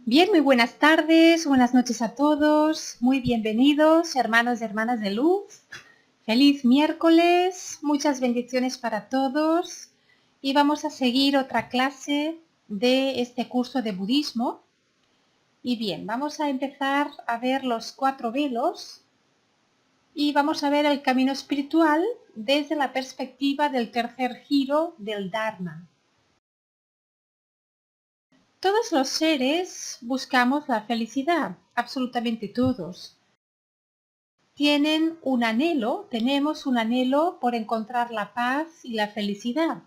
Bien, muy buenas tardes, buenas noches a todos, muy bienvenidos, hermanos y hermanas de luz. Feliz miércoles, muchas bendiciones para todos y vamos a seguir otra clase de este curso de budismo. Y bien, vamos a empezar a ver los 4 velos y vamos a ver el camino espiritual desde la perspectiva del tercer giro del Dharma. Todos los seres buscamos la felicidad, absolutamente todos. Tenemos un anhelo por encontrar la paz y la felicidad.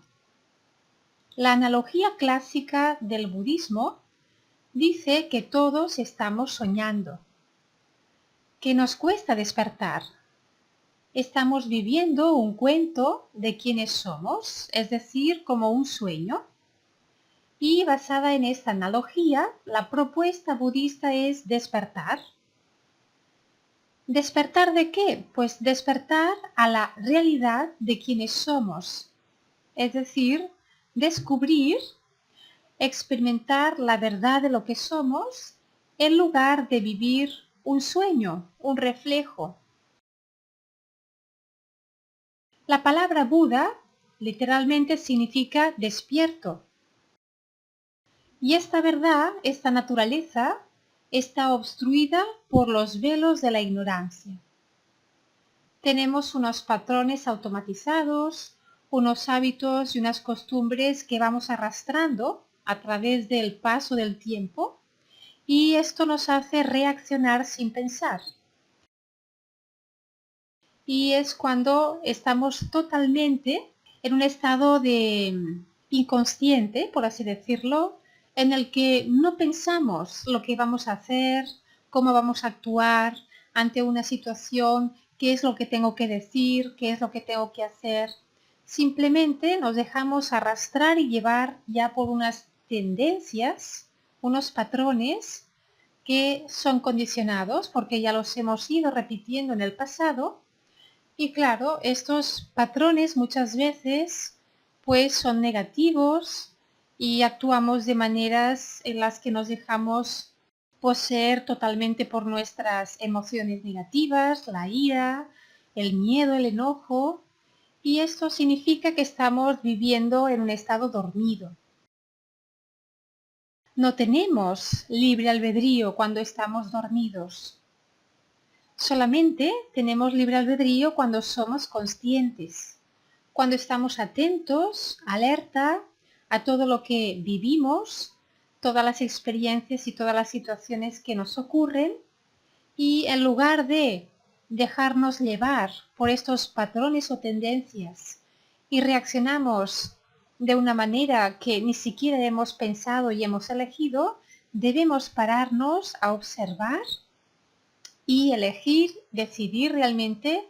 La analogía clásica del budismo dice que todos estamos soñando, que nos cuesta despertar. Estamos viviendo un cuento de quiénes somos, es decir, como un sueño. Y basada en esta analogía, la propuesta budista es despertar. ¿Despertar de qué? Pues despertar a la realidad de quienes somos, es decir, descubrir, experimentar la verdad de lo que somos en lugar de vivir un sueño, un reflejo. La palabra Buda literalmente significa despierto. Y esta verdad, esta naturaleza, está obstruida por los velos de la ignorancia. Tenemos unos patrones automatizados, unos hábitos y unas costumbres que vamos arrastrando a través del paso del tiempo y esto nos hace reaccionar sin pensar. Y es cuando estamos totalmente en un estado de inconsciente, por así decirlo, en el que no pensamos lo que vamos a hacer, cómo vamos a actuar ante una situación, qué es lo que tengo que decir, qué es lo que tengo que hacer. Simplemente nos dejamos arrastrar y llevar ya por unas tendencias, unos patrones que son condicionados porque ya los hemos ido repitiendo en el pasado. Y claro, estos patrones muchas veces pues son negativos y actuamos de maneras en las que nos dejamos poseer totalmente por nuestras emociones negativas, la ira, el miedo, el enojo, y esto significa que estamos viviendo en un estado dormido. No tenemos libre albedrío cuando estamos dormidos. Solamente tenemos libre albedrío cuando somos conscientes, cuando estamos atentos, alerta a todo lo que vivimos, todas las experiencias y todas las situaciones que nos ocurren, y en lugar de dejarnos llevar por estos patrones o tendencias y reaccionamos de una manera que ni siquiera hemos pensado y hemos elegido, debemos pararnos a observar y elegir, decidir realmente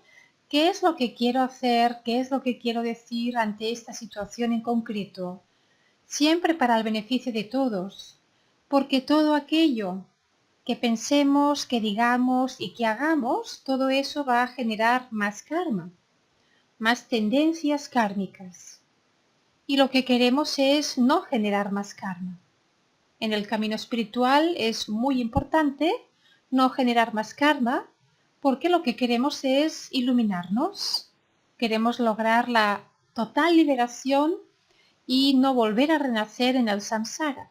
qué es lo que quiero hacer, qué es lo que quiero decir ante esta situación en concreto, siempre para el beneficio de todos, porque todo aquello que pensemos, que digamos y que hagamos, todo eso va a generar más karma, más tendencias kármicas. Y lo que queremos es no generar más karma. En el camino espiritual es muy importante no generar más karma, porque lo que queremos es iluminarnos. Queremos lograr la total liberación y no volver a renacer en el samsara.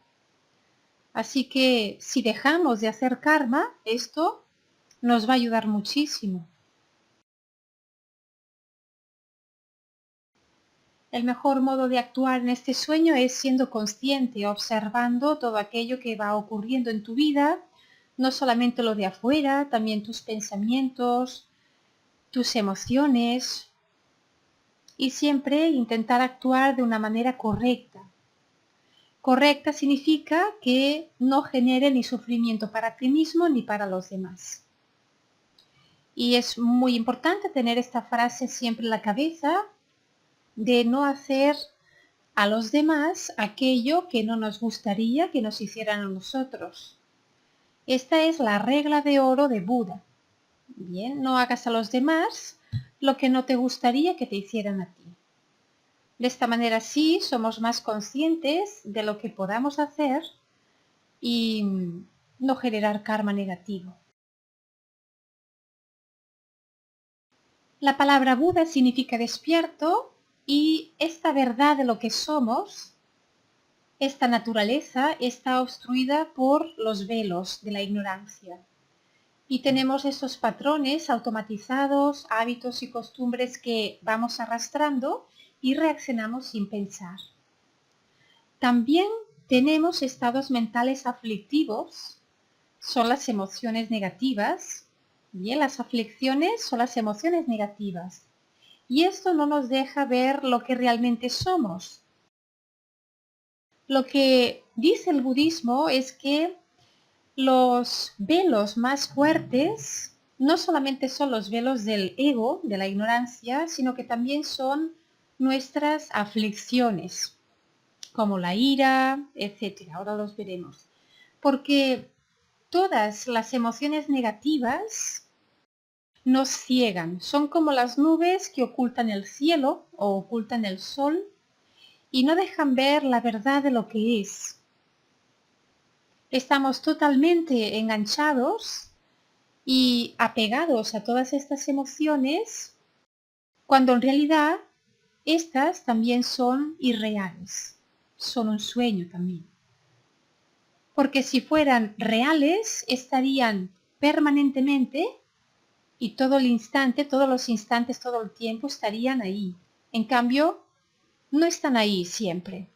Así que si dejamos de hacer karma, esto nos va a ayudar muchísimo. El mejor modo de actuar en este sueño es siendo consciente, observando todo aquello que va ocurriendo en tu vida, no solamente lo de afuera, también tus pensamientos, tus emociones, y siempre intentar actuar de una manera correcta. Correcta significa que no genere ni sufrimiento para ti mismo ni para los demás. Y es muy importante tener esta frase siempre en la cabeza de no hacer a los demás aquello que no nos gustaría que nos hicieran a nosotros. Esta es la regla de oro de Buda. Bien, no hagas a los demás lo que no te gustaría que te hicieran a ti. De esta manera sí somos más conscientes de lo que podamos hacer y no generar karma negativo. La palabra Buda significa despierto y esta verdad de lo que somos, esta naturaleza, está obstruida por los velos de la ignorancia. Y tenemos esos patrones automatizados, hábitos y costumbres que vamos arrastrando y reaccionamos sin pensar. También tenemos estados mentales aflictivos, son las emociones negativas. Bien, las aflicciones son las emociones negativas. Y esto no nos deja ver lo que realmente somos. Lo que dice el budismo es que los velos más fuertes no solamente son los velos del ego, de la ignorancia, sino que también son nuestras aflicciones, como la ira, etc. Ahora los veremos. Porque todas las emociones negativas nos ciegan, son como las nubes que ocultan el cielo o ocultan el sol y no dejan ver la verdad de lo que es. Estamos totalmente enganchados y apegados a todas estas emociones cuando en realidad estas también son irreales, son un sueño también. Porque si fueran reales estarían permanentemente y todo el instante, todos los instantes, todo el tiempo estarían ahí. En cambio, no están ahí siempre.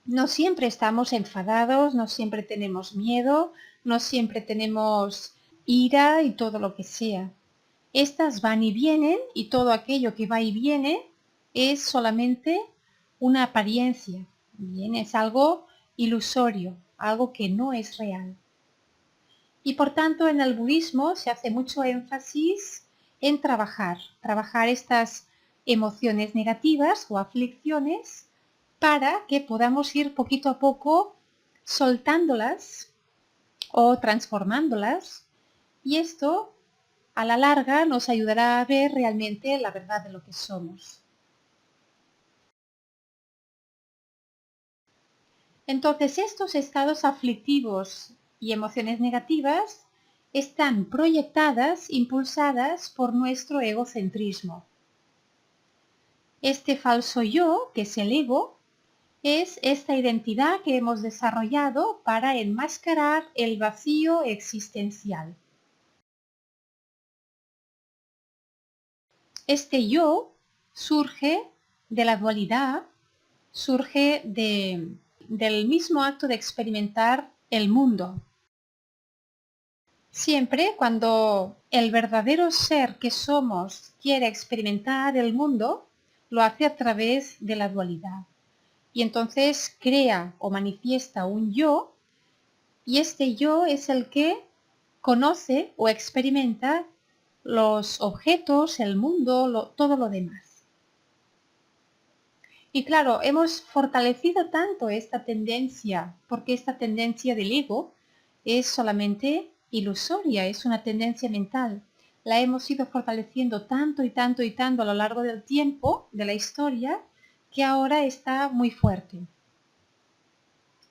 No siempre estamos enfadados, no siempre tenemos miedo, no siempre tenemos ira y todo lo que sea. Estas van y vienen y todo aquello que va y viene es solamente una apariencia. Bien, es algo ilusorio, algo que no es real. Y por tanto en el budismo se hace mucho énfasis en trabajar estas emociones negativas o aflicciones para que podamos ir poquito a poco soltándolas o transformándolas y esto a la larga nos ayudará a ver realmente la verdad de lo que somos. Entonces estos estados aflictivos y emociones negativas están proyectadas, impulsadas por nuestro egocentrismo. Este falso yo, que es el ego, es esta identidad que hemos desarrollado para enmascarar el vacío existencial. Este yo surge de la dualidad, surge del mismo acto de experimentar el mundo. Siempre cuando el verdadero ser que somos quiere experimentar el mundo, lo hace a través de la dualidad. Y entonces crea o manifiesta un yo, y este yo es el que conoce o experimenta los objetos, el mundo, todo lo demás. Y claro, hemos fortalecido tanto esta tendencia, porque esta tendencia del ego es solamente ilusoria, es una tendencia mental. La hemos ido fortaleciendo tanto y tanto y tanto a lo largo del tiempo, de la historia, que ahora está muy fuerte.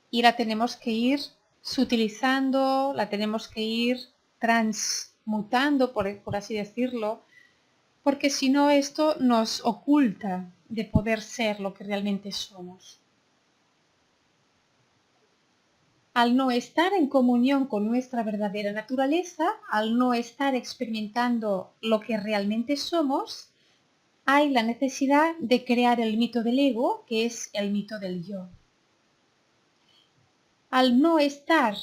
Y la tenemos que ir sutilizando, la tenemos que ir transmutando, por así decirlo, porque si no esto nos oculta de poder ser lo que realmente somos. Al no estar en comunión con nuestra verdadera naturaleza, al no estar experimentando lo que realmente somos, hay la necesidad de crear el mito del ego, que es el mito del yo. Al no estar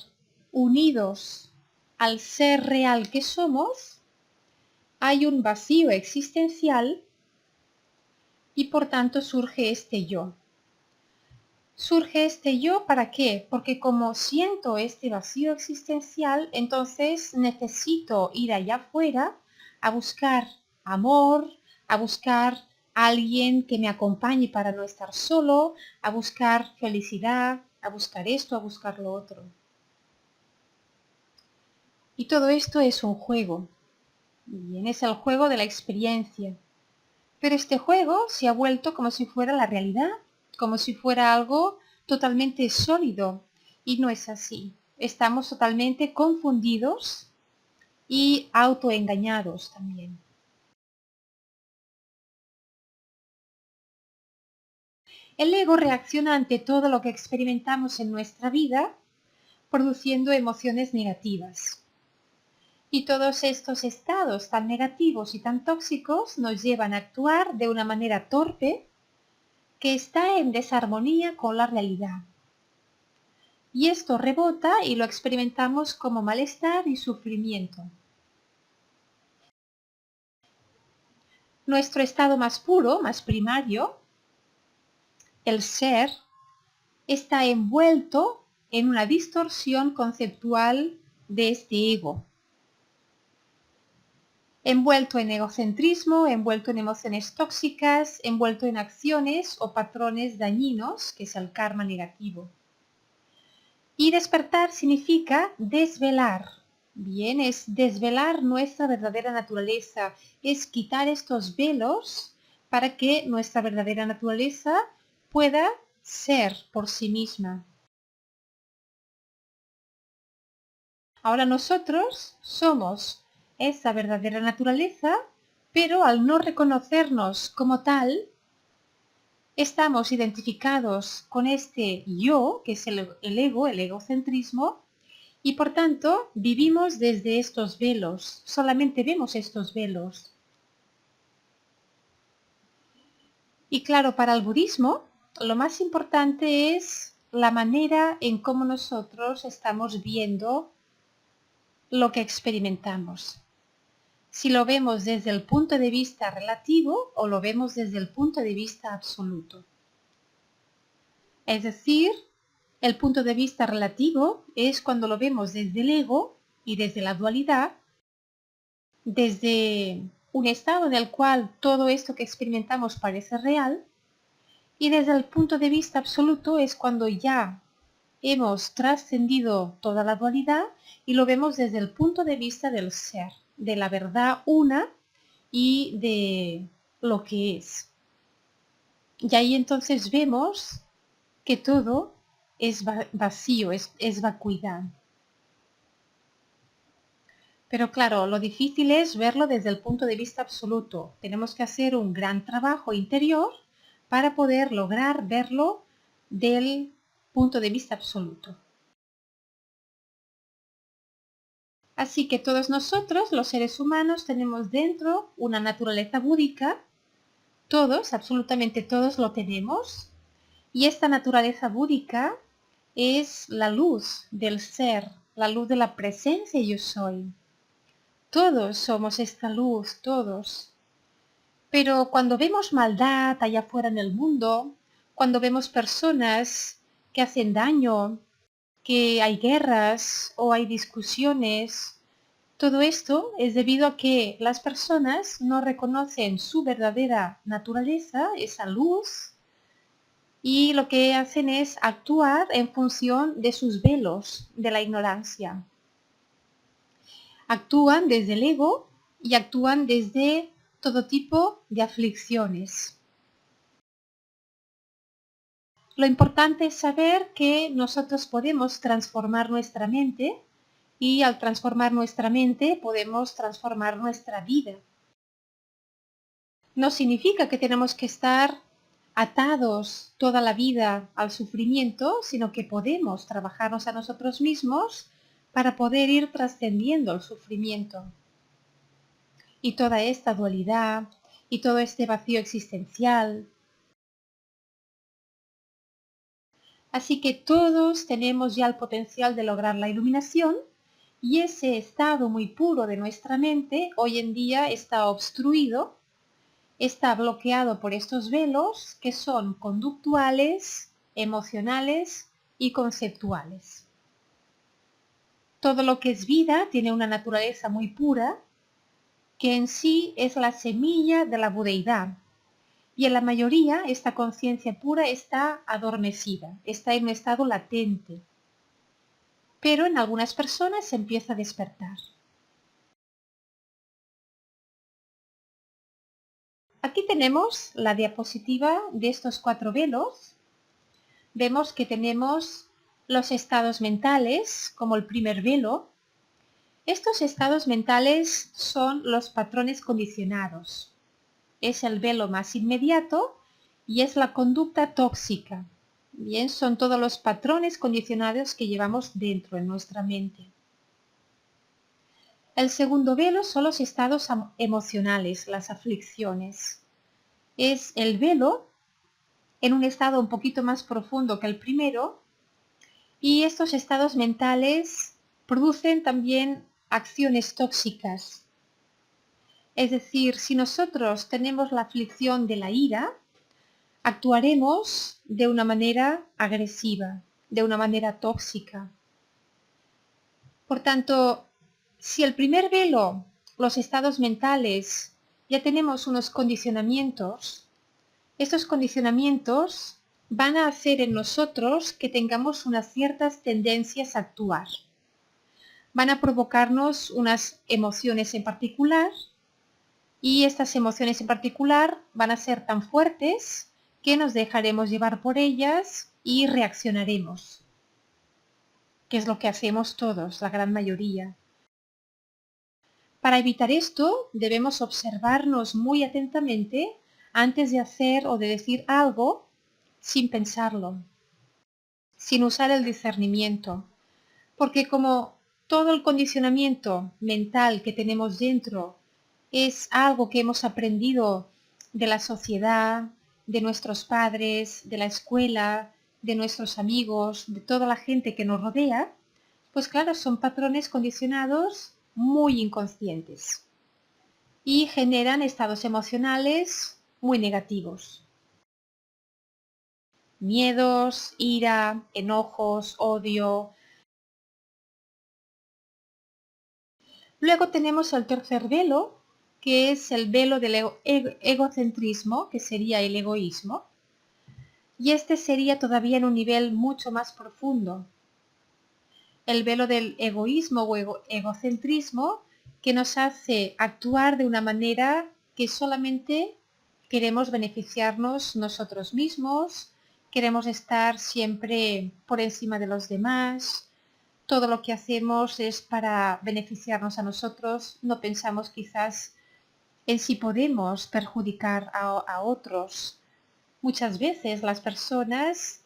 unidos al ser real que somos, hay un vacío existencial y por tanto surge este yo. Surge este yo ¿para qué? Porque como siento este vacío existencial, entonces necesito ir allá afuera a buscar amor, a buscar a alguien que me acompañe para no estar solo, a buscar felicidad, a buscar esto, a buscar lo otro. Y todo esto es un juego. Bien, es el juego de la experiencia. Pero este juego se ha vuelto como si fuera la realidad, como si fuera algo totalmente sólido. Y no es así. estamos totalmente confundidos y autoengañados también. El ego reacciona ante todo lo que experimentamos en nuestra vida, produciendo emociones negativas. Y todos estos estados tan negativos y tan tóxicos nos llevan a actuar de una manera torpe que está en desarmonía con la realidad. Y esto rebota y lo experimentamos como malestar y sufrimiento. Nuestro estado más puro, más primario, el ser, está envuelto en una distorsión conceptual de este ego. Envuelto en egocentrismo, envuelto en emociones tóxicas, envuelto en acciones o patrones dañinos, que es el karma negativo. Y despertar significa desvelar. Bien, es desvelar nuestra verdadera naturaleza, es quitar estos velos para que nuestra verdadera naturaleza pueda ser por sí misma. Ahora nosotros somos esa verdadera naturaleza, pero al no reconocernos como tal, estamos identificados con este yo, que es el ego, el egocentrismo, y por tanto vivimos desde estos velos, solamente vemos estos velos. Y claro, para el budismo, lo más importante es la manera en cómo nosotros estamos viendo lo que experimentamos. Si lo vemos desde el punto de vista relativo o lo vemos desde el punto de vista absoluto. Es decir, el punto de vista relativo es cuando lo vemos desde el ego y desde la dualidad, desde un estado en el cual todo esto que experimentamos parece real, y desde el punto de vista absoluto es cuando ya hemos trascendido toda la dualidad y lo vemos desde el punto de vista del ser, de la verdad una y de lo que es. Y ahí entonces vemos que todo es vacío, es vacuidad. Pero claro, lo difícil es verlo desde el punto de vista absoluto. Tenemos que hacer un gran trabajo interior para poder lograr verlo del punto de vista absoluto. Así que todos nosotros, los seres humanos, tenemos dentro una naturaleza búdica. Todos, absolutamente todos lo tenemos. Y esta naturaleza búdica es la luz del ser, la luz de la presencia yo soy. Todos somos esta luz, todos. Pero cuando vemos maldad allá afuera en el mundo, cuando vemos personas que hacen daño, que hay guerras o hay discusiones, todo esto es debido a que las personas no reconocen su verdadera naturaleza, esa luz, y lo que hacen es actuar en función de sus velos, de la ignorancia. Actúan desde el ego y actúan desde todo tipo de aflicciones. Lo importante es saber que nosotros podemos transformar nuestra mente y al transformar nuestra mente podemos transformar nuestra vida. No significa que tenemos que estar atados toda la vida al sufrimiento, sino que podemos trabajarnos a nosotros mismos para poder ir trascendiendo el sufrimiento. Y toda esta dualidad y todo este vacío existencial. Así que todos tenemos ya el potencial de lograr la iluminación y ese estado muy puro de nuestra mente hoy en día está obstruido, está bloqueado por estos velos que son conductuales, emocionales y conceptuales. Todo lo que es vida tiene una naturaleza muy pura que en sí es la semilla de la budeidad. Y en la mayoría esta conciencia pura está adormecida, está en un estado latente. Pero en algunas personas se empieza a despertar. Aquí tenemos la diapositiva de estos 4 velos. Vemos que tenemos Los estados mentales, como el primer velo, estos estados mentales son los patrones condicionados. Es el velo más inmediato y es la conducta tóxica. Bien, son todos los patrones condicionados que llevamos dentro en nuestra mente. El segundo velo son los estados emocionales, las aflicciones. Es el velo en un estado un poquito más profundo que el primero, y estos estados mentales producen también acciones tóxicas. Es decir, si nosotros tenemos la aflicción de la ira, actuaremos de una manera agresiva, de una manera tóxica. Por tanto, si el primer velo, los estados mentales, ya tenemos unos condicionamientos, estos condicionamientos van a hacer en nosotros que tengamos unas ciertas tendencias a actuar. Van a provocarnos unas emociones en particular y estas emociones en particular van a ser tan fuertes que nos dejaremos llevar por ellas y reaccionaremos, que es lo que hacemos todos, la gran mayoría. Para evitar esto, debemos observarnos muy atentamente antes de hacer o de decir algo sin pensarlo, sin usar el discernimiento, porque como todo el condicionamiento mental que tenemos dentro es algo que hemos aprendido de la sociedad, de nuestros padres, de la escuela, de nuestros amigos, de toda la gente que nos rodea, pues claro, son patrones condicionados muy inconscientes y generan estados emocionales muy negativos. Miedos, ira, enojos, odio. Luego tenemos el tercer velo, que es el velo del egocentrismo, que sería el egoísmo. Y este sería todavía en un nivel mucho más profundo. El velo del egoísmo o egocentrismo que nos hace actuar de una manera que solamente queremos beneficiarnos nosotros mismos, queremos estar siempre por encima de los demás, todo lo que hacemos es para beneficiarnos a nosotros, no pensamos quizás en si podemos perjudicar a otros. Muchas veces las personas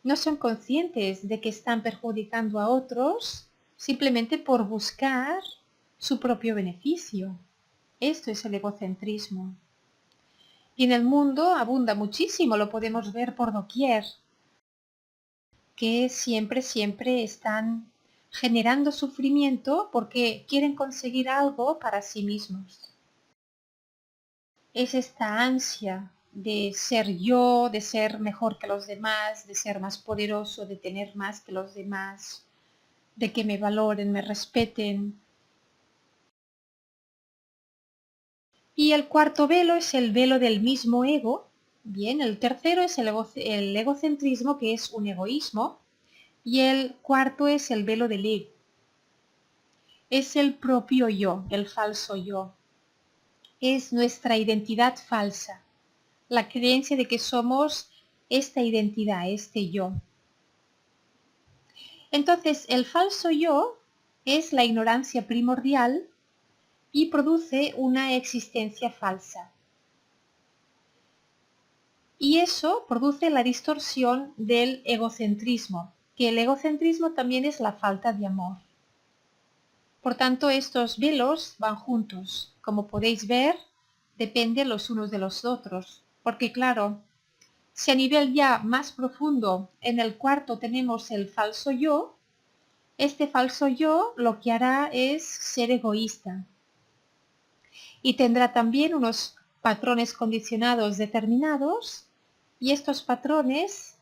no son conscientes de que están perjudicando a otros simplemente por buscar su propio beneficio. Esto es el egocentrismo. Y en el mundo abunda muchísimo, lo podemos ver por doquier, que siempre están generando sufrimiento porque quieren conseguir algo para sí mismos. Es esta ansia de ser yo, de ser mejor que los demás, de ser más poderoso, de tener más que los demás, de que me valoren, me respeten. Y el cuarto velo es el velo del mismo ego. Bien, el tercero es el egocentrismo, que es un egoísmo, y el cuarto es el velo del ego. Es el propio yo, el falso yo. Es nuestra identidad falsa, la creencia de que somos esta identidad, este yo. Entonces, el falso yo es la ignorancia primordial y produce una existencia falsa. Y eso produce la distorsión del egocentrismo, que el egocentrismo también es la falta de amor. Por tanto, estos velos van juntos. Como podéis ver, dependen los unos de los otros. Porque claro, si a nivel ya más profundo en el cuarto tenemos el falso yo, este falso yo lo que hará es ser egoísta. Y tendrá también unos patrones condicionados determinados y estos patrones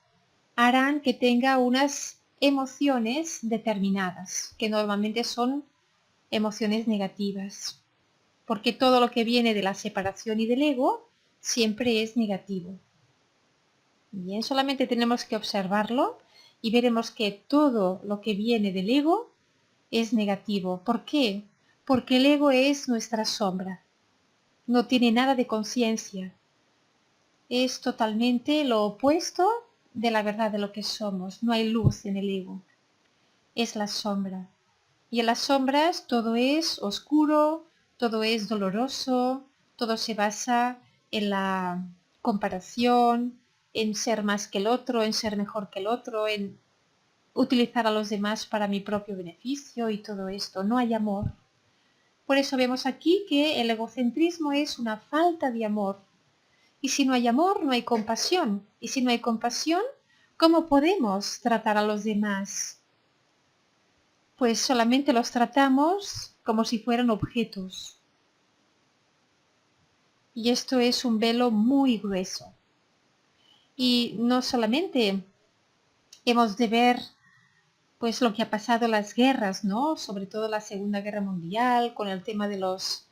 harán que tenga unas emociones determinadas, que normalmente son emociones negativas, porque todo lo que viene de la separación y del ego siempre es negativo. Bien, solamente tenemos que observarlo y veremos que todo lo que viene del ego es negativo. ¿Por qué? Porque el ego es nuestra sombra, no tiene nada de conciencia, es totalmente lo opuesto de la verdad de lo que somos, no hay luz en el ego, es la sombra. Y en las sombras todo es oscuro, todo es doloroso, todo se basa en la comparación, en ser más que el otro, en ser mejor que el otro, en utilizar a los demás para mi propio beneficio y todo esto. No hay amor. Por eso vemos aquí que el egocentrismo es una falta de amor. Y si no hay amor, no hay compasión. Y si no hay compasión, ¿cómo podemos tratar a los demás? Pues solamente los tratamos como si fueran objetos. Y esto es un velo muy grueso. Y no solamente hemos de ver pues lo que ha pasado en las guerras, ¿no? Sobre todo la Segunda Guerra Mundial, con el tema de los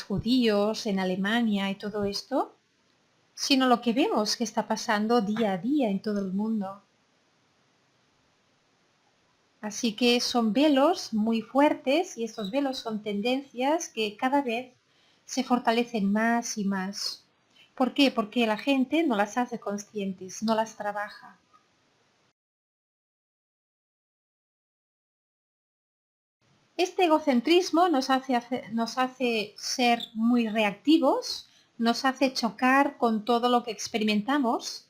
judíos en Alemania y todo esto, sino lo que vemos que está pasando día a día en todo el mundo. Así que son velos muy fuertes y estos velos son tendencias que cada vez se fortalecen más y más. ¿Por qué? Porque la gente no las hace conscientes, no las trabaja. Este egocentrismo nos hace ser muy reactivos, nos hace chocar con todo lo que experimentamos,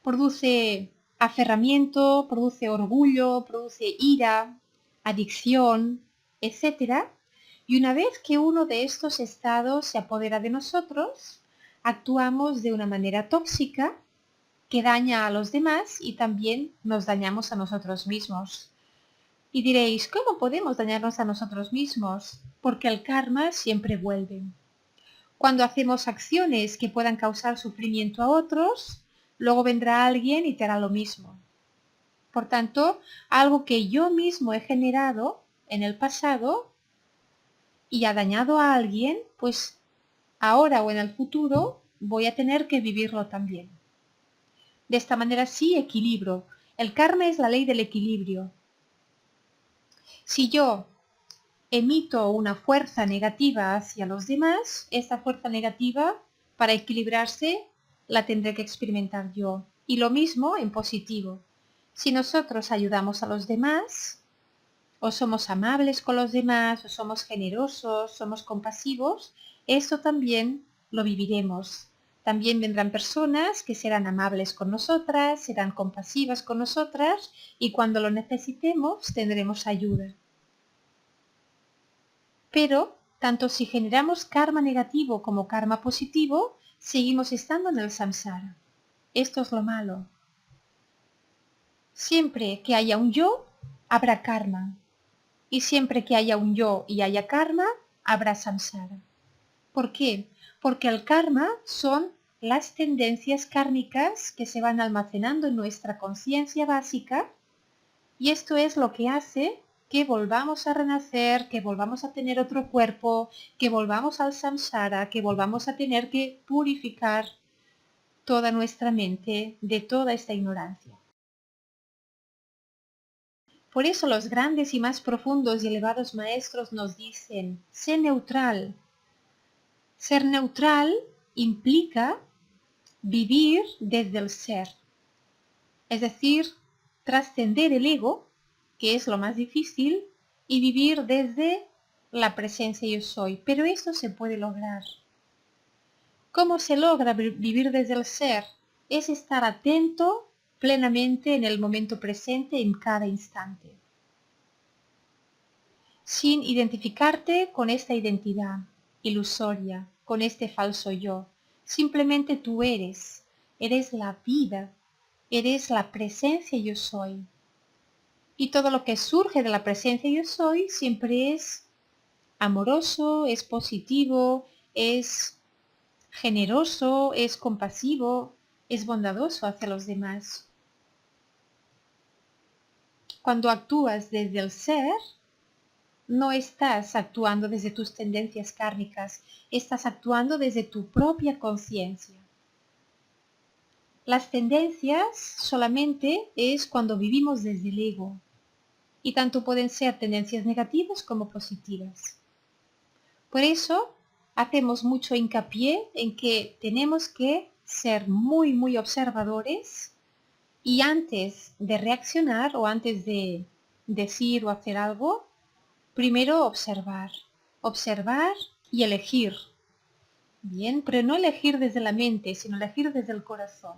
produce aferramiento, produce orgullo, produce ira, adicción, etcétera. Y una vez que uno de estos estados se apodera de nosotros, actuamos de una manera tóxica que daña a los demás y también nos dañamos a nosotros mismos. Y diréis, ¿cómo podemos dañarnos a nosotros mismos? Porque el karma siempre vuelve. Cuando hacemos acciones que puedan causar sufrimiento a otros, luego vendrá alguien y te hará lo mismo. Por tanto, algo que yo mismo he generado en el pasado y ha dañado a alguien, pues ahora o en el futuro voy a tener que vivirlo también. De esta manera sí equilibro. El karma es la ley del equilibrio. Si yo emito una fuerza negativa hacia los demás, esta fuerza negativa, para equilibrarse, la tendré que experimentar yo. Y lo mismo en positivo. Si nosotros ayudamos a los demás, o somos amables con los demás, o somos generosos, somos compasivos, esto también lo viviremos. También vendrán personas que serán amables con nosotras, serán compasivas con nosotras, y cuando lo necesitemos tendremos ayuda. Pero, tanto si generamos karma negativo como karma positivo, seguimos estando en el samsara. Esto es lo malo. Siempre que haya un yo, habrá karma. Y siempre que haya un yo y haya karma, habrá samsara. ¿Por qué? Porque el karma son las tendencias kármicas que se van almacenando en nuestra conciencia básica, y esto es lo que hace que volvamos a renacer, que volvamos a tener otro cuerpo, que volvamos al samsara, que volvamos a tener que purificar toda nuestra mente de toda esta ignorancia. Por eso los grandes y más profundos y elevados maestros nos dicen, sé neutral. Ser neutral implica vivir desde el ser, es decir, trascender el ego, que es lo más difícil, y vivir desde la presencia yo soy. Pero esto se puede lograr. ¿Cómo se logra vivir desde el ser? Es estar atento plenamente en el momento presente en cada instante, sin identificarte con esta identidad ilusoria, con este falso yo. Simplemente tú eres la vida, eres la presencia yo soy. Y todo lo que surge de la presencia yo soy siempre es amoroso, es positivo, es generoso, es compasivo, es bondadoso hacia los demás. Cuando actúas desde el ser, no estás actuando desde tus tendencias kármicas, estás actuando desde tu propia conciencia. Las tendencias solamente es cuando vivimos desde el ego, y tanto pueden ser tendencias negativas como positivas. Por eso hacemos mucho hincapié en que tenemos que ser muy, muy observadores y antes de reaccionar o antes de decir o hacer algo, primero observar. Observar y elegir. Bien, pero no elegir desde la mente, sino elegir desde el corazón.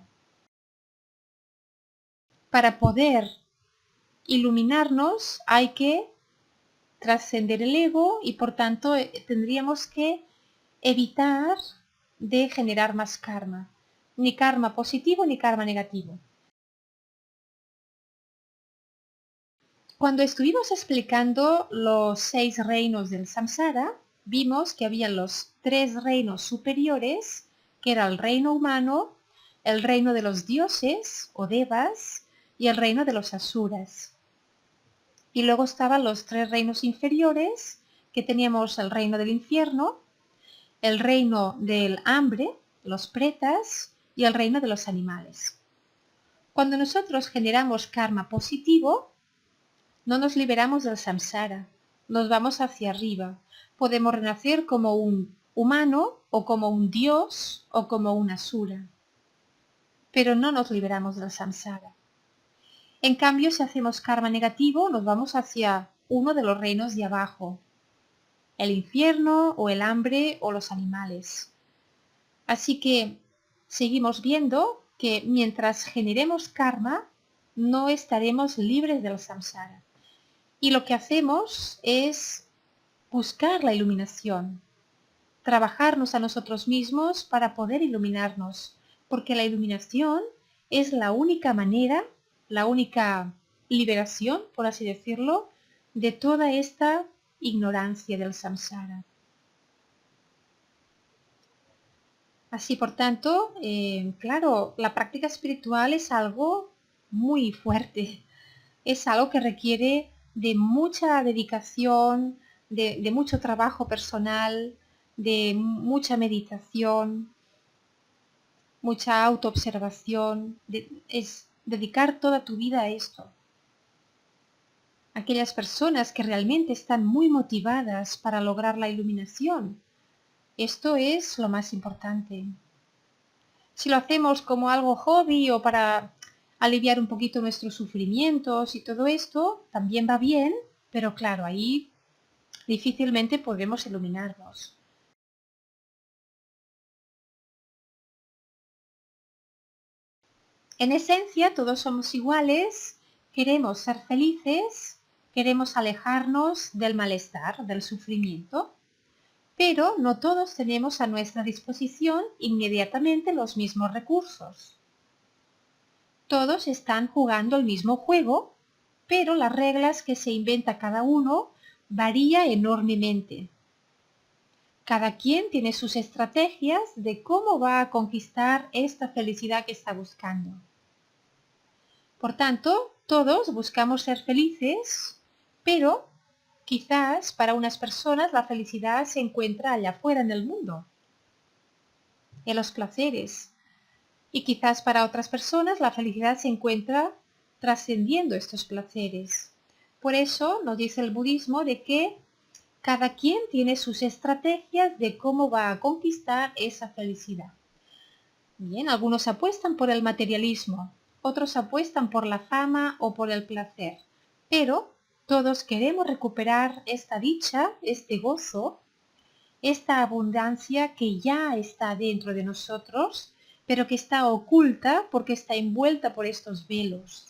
Para poder iluminarnos hay que trascender el ego y por tanto tendríamos que evitar de generar más karma. Ni karma positivo ni karma negativo. Cuando estuvimos explicando los 6 reinos del samsara, vimos que había los 3 reinos superiores, que era el reino humano, el reino de los dioses o devas y el reino de los asuras. Y luego estaban los 3 reinos inferiores, que teníamos el reino del infierno, el reino del hambre, los pretas y el reino de los animales. Cuando nosotros generamos karma positivo, no nos liberamos del samsara, nos vamos hacia arriba. Podemos renacer como un humano o como un dios o como una asura, pero no nos liberamos del samsara. En cambio, si hacemos karma negativo, nos vamos hacia uno de los reinos de abajo, el infierno o el hambre o los animales. Así que seguimos viendo que mientras generemos karma, no estaremos libres del samsara. Y lo que hacemos es buscar la iluminación, trabajarnos a nosotros mismos para poder iluminarnos, porque la iluminación es la única manera, la única liberación, por así decirlo, de toda esta ignorancia del samsara. Así, por tanto, claro, la práctica espiritual es algo muy fuerte, es algo que requiere de mucha dedicación, de mucho trabajo personal, de mucha meditación, mucha autoobservación, es dedicar toda tu vida a esto. Aquellas personas que realmente están muy motivadas para lograr la iluminación, esto es lo más importante. Si lo hacemos como algo hobby o para aliviar un poquito nuestros sufrimientos y todo esto, también va bien, pero claro, ahí difícilmente podremos iluminarnos. En esencia, todos somos iguales, queremos ser felices, queremos alejarnos del malestar, del sufrimiento, pero no todos tenemos a nuestra disposición inmediatamente los mismos recursos. Todos están jugando el mismo juego, pero las reglas que se inventa cada uno varía enormemente. Cada quien tiene sus estrategias de cómo va a conquistar esta felicidad que está buscando. Por tanto, todos buscamos ser felices, pero quizás para unas personas la felicidad se encuentra allá afuera en el mundo, en los placeres. Y quizás para otras personas la felicidad se encuentra trascendiendo estos placeres. Por eso nos dice el budismo de que cada quien tiene sus estrategias de cómo va a conquistar esa felicidad. Bien, algunos apuestan por el materialismo, otros apuestan por la fama o por el placer, pero todos queremos recuperar esta dicha, este gozo, esta abundancia que ya está dentro de nosotros, pero que está oculta porque está envuelta por estos velos.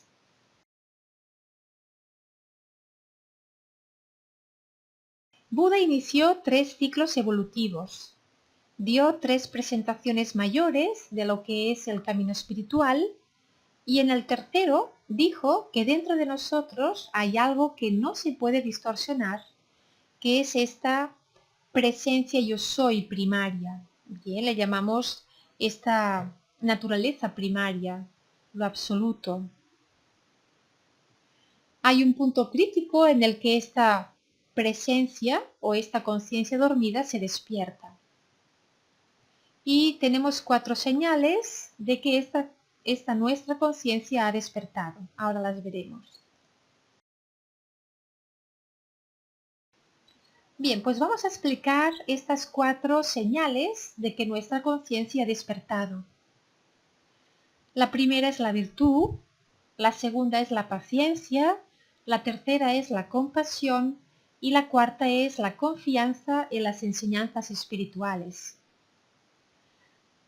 Buda inició 3 ciclos evolutivos. Dio 3 presentaciones mayores de lo que es el camino espiritual y en el tercero dijo que dentro de nosotros hay algo que no se puede distorsionar, que es esta presencia yo soy primaria. Bien, le llamamos esta naturaleza primaria, lo absoluto. Hay un punto crítico en el que esta presencia o esta conciencia dormida se despierta. Y tenemos 4 señales de que esta nuestra conciencia ha despertado. Ahora las veremos. Bien, pues vamos a explicar estas 4 señales de que nuestra conciencia ha despertado. La primera es la virtud, la segunda es la paciencia, la tercera es la compasión y la cuarta es la confianza en las enseñanzas espirituales.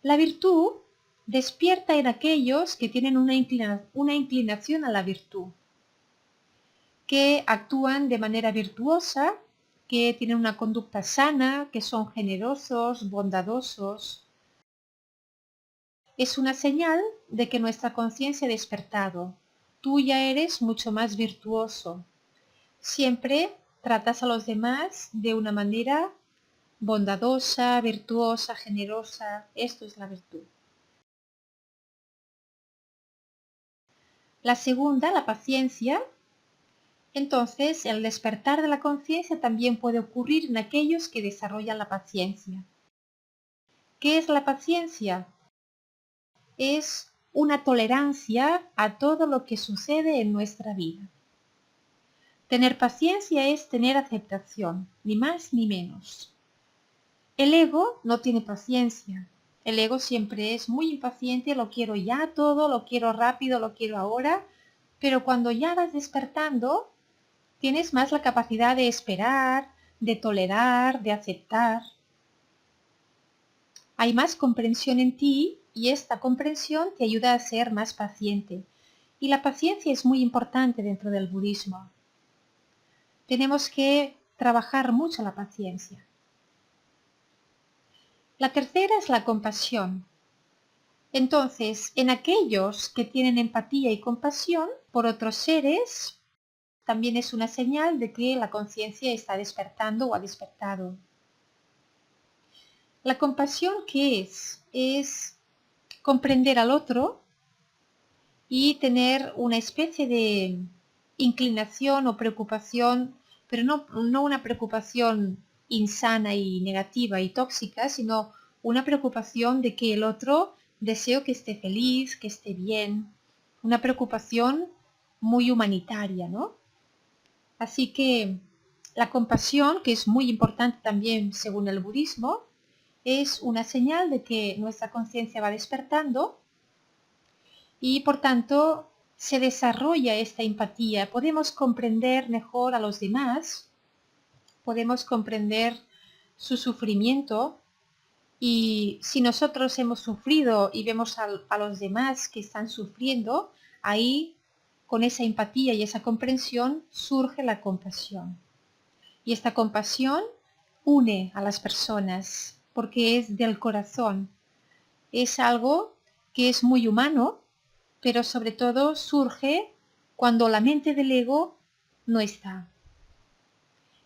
La virtud despierta en aquellos que tienen una inclinación a la virtud, que actúan de manera virtuosa, que tienen una conducta sana, que son generosos, bondadosos. Es una señal de que nuestra conciencia ha despertado. Tú ya eres mucho más virtuoso. Siempre tratas a los demás de una manera bondadosa, virtuosa, generosa. Esto es la virtud. La segunda, la paciencia. Entonces, el despertar de la conciencia también puede ocurrir en aquellos que desarrollan la paciencia. ¿Qué es la paciencia? Es una tolerancia a todo lo que sucede en nuestra vida. Tener paciencia es tener aceptación, ni más ni menos. El ego no tiene paciencia. El ego siempre es muy impaciente, lo quiero ya todo, lo quiero rápido, lo quiero ahora, pero cuando ya vas despertando, tienes más la capacidad de esperar, de tolerar, de aceptar. Hay más comprensión en ti y esta comprensión te ayuda a ser más paciente. Y la paciencia es muy importante dentro del budismo. Tenemos que trabajar mucho la paciencia. La tercera es la compasión. Entonces, en aquellos que tienen empatía y compasión por otros seres, también es una señal de que la conciencia está despertando o ha despertado. La compasión, ¿qué es? Es comprender al otro y tener una especie de inclinación o preocupación, pero no una preocupación insana y negativa y tóxica, sino una preocupación de que el otro deseo que esté feliz, que esté bien, una preocupación muy humanitaria, ¿no? Así que la compasión, que es muy importante también según el budismo, es una señal de que nuestra conciencia va despertando y por tanto se desarrolla esta empatía. Podemos comprender mejor a los demás, podemos comprender su sufrimiento y si nosotros hemos sufrido y vemos a los demás que están sufriendo, ahí con esa empatía y esa comprensión surge la compasión. Y esta compasión une a las personas porque es del corazón. Es algo que es muy humano, pero sobre todo surge cuando la mente del ego no está.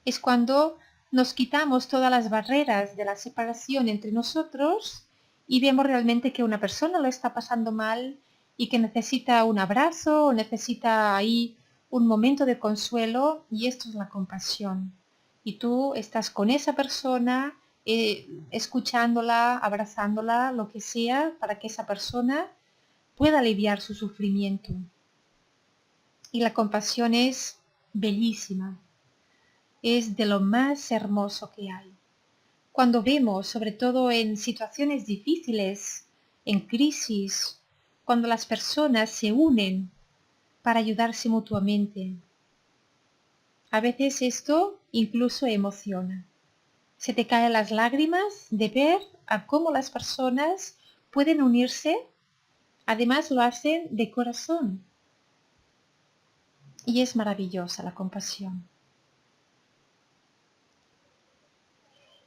Es cuando nos quitamos todas las barreras de la separación entre nosotros y vemos realmente que una persona lo está pasando mal y que necesita un abrazo o necesita ahí un momento de consuelo y esto es la compasión. Y tú estás con esa persona, escuchándola, abrazándola, lo que sea, para que esa persona pueda aliviar su sufrimiento. Y la compasión es bellísima, es de lo más hermoso que hay. Cuando vemos, sobre todo en situaciones difíciles, en crisis, cuando las personas se unen para ayudarse mutuamente, a veces esto incluso emociona. Se te caen las lágrimas de ver a cómo las personas pueden unirse, además lo hacen de corazón. Y es maravillosa la compasión.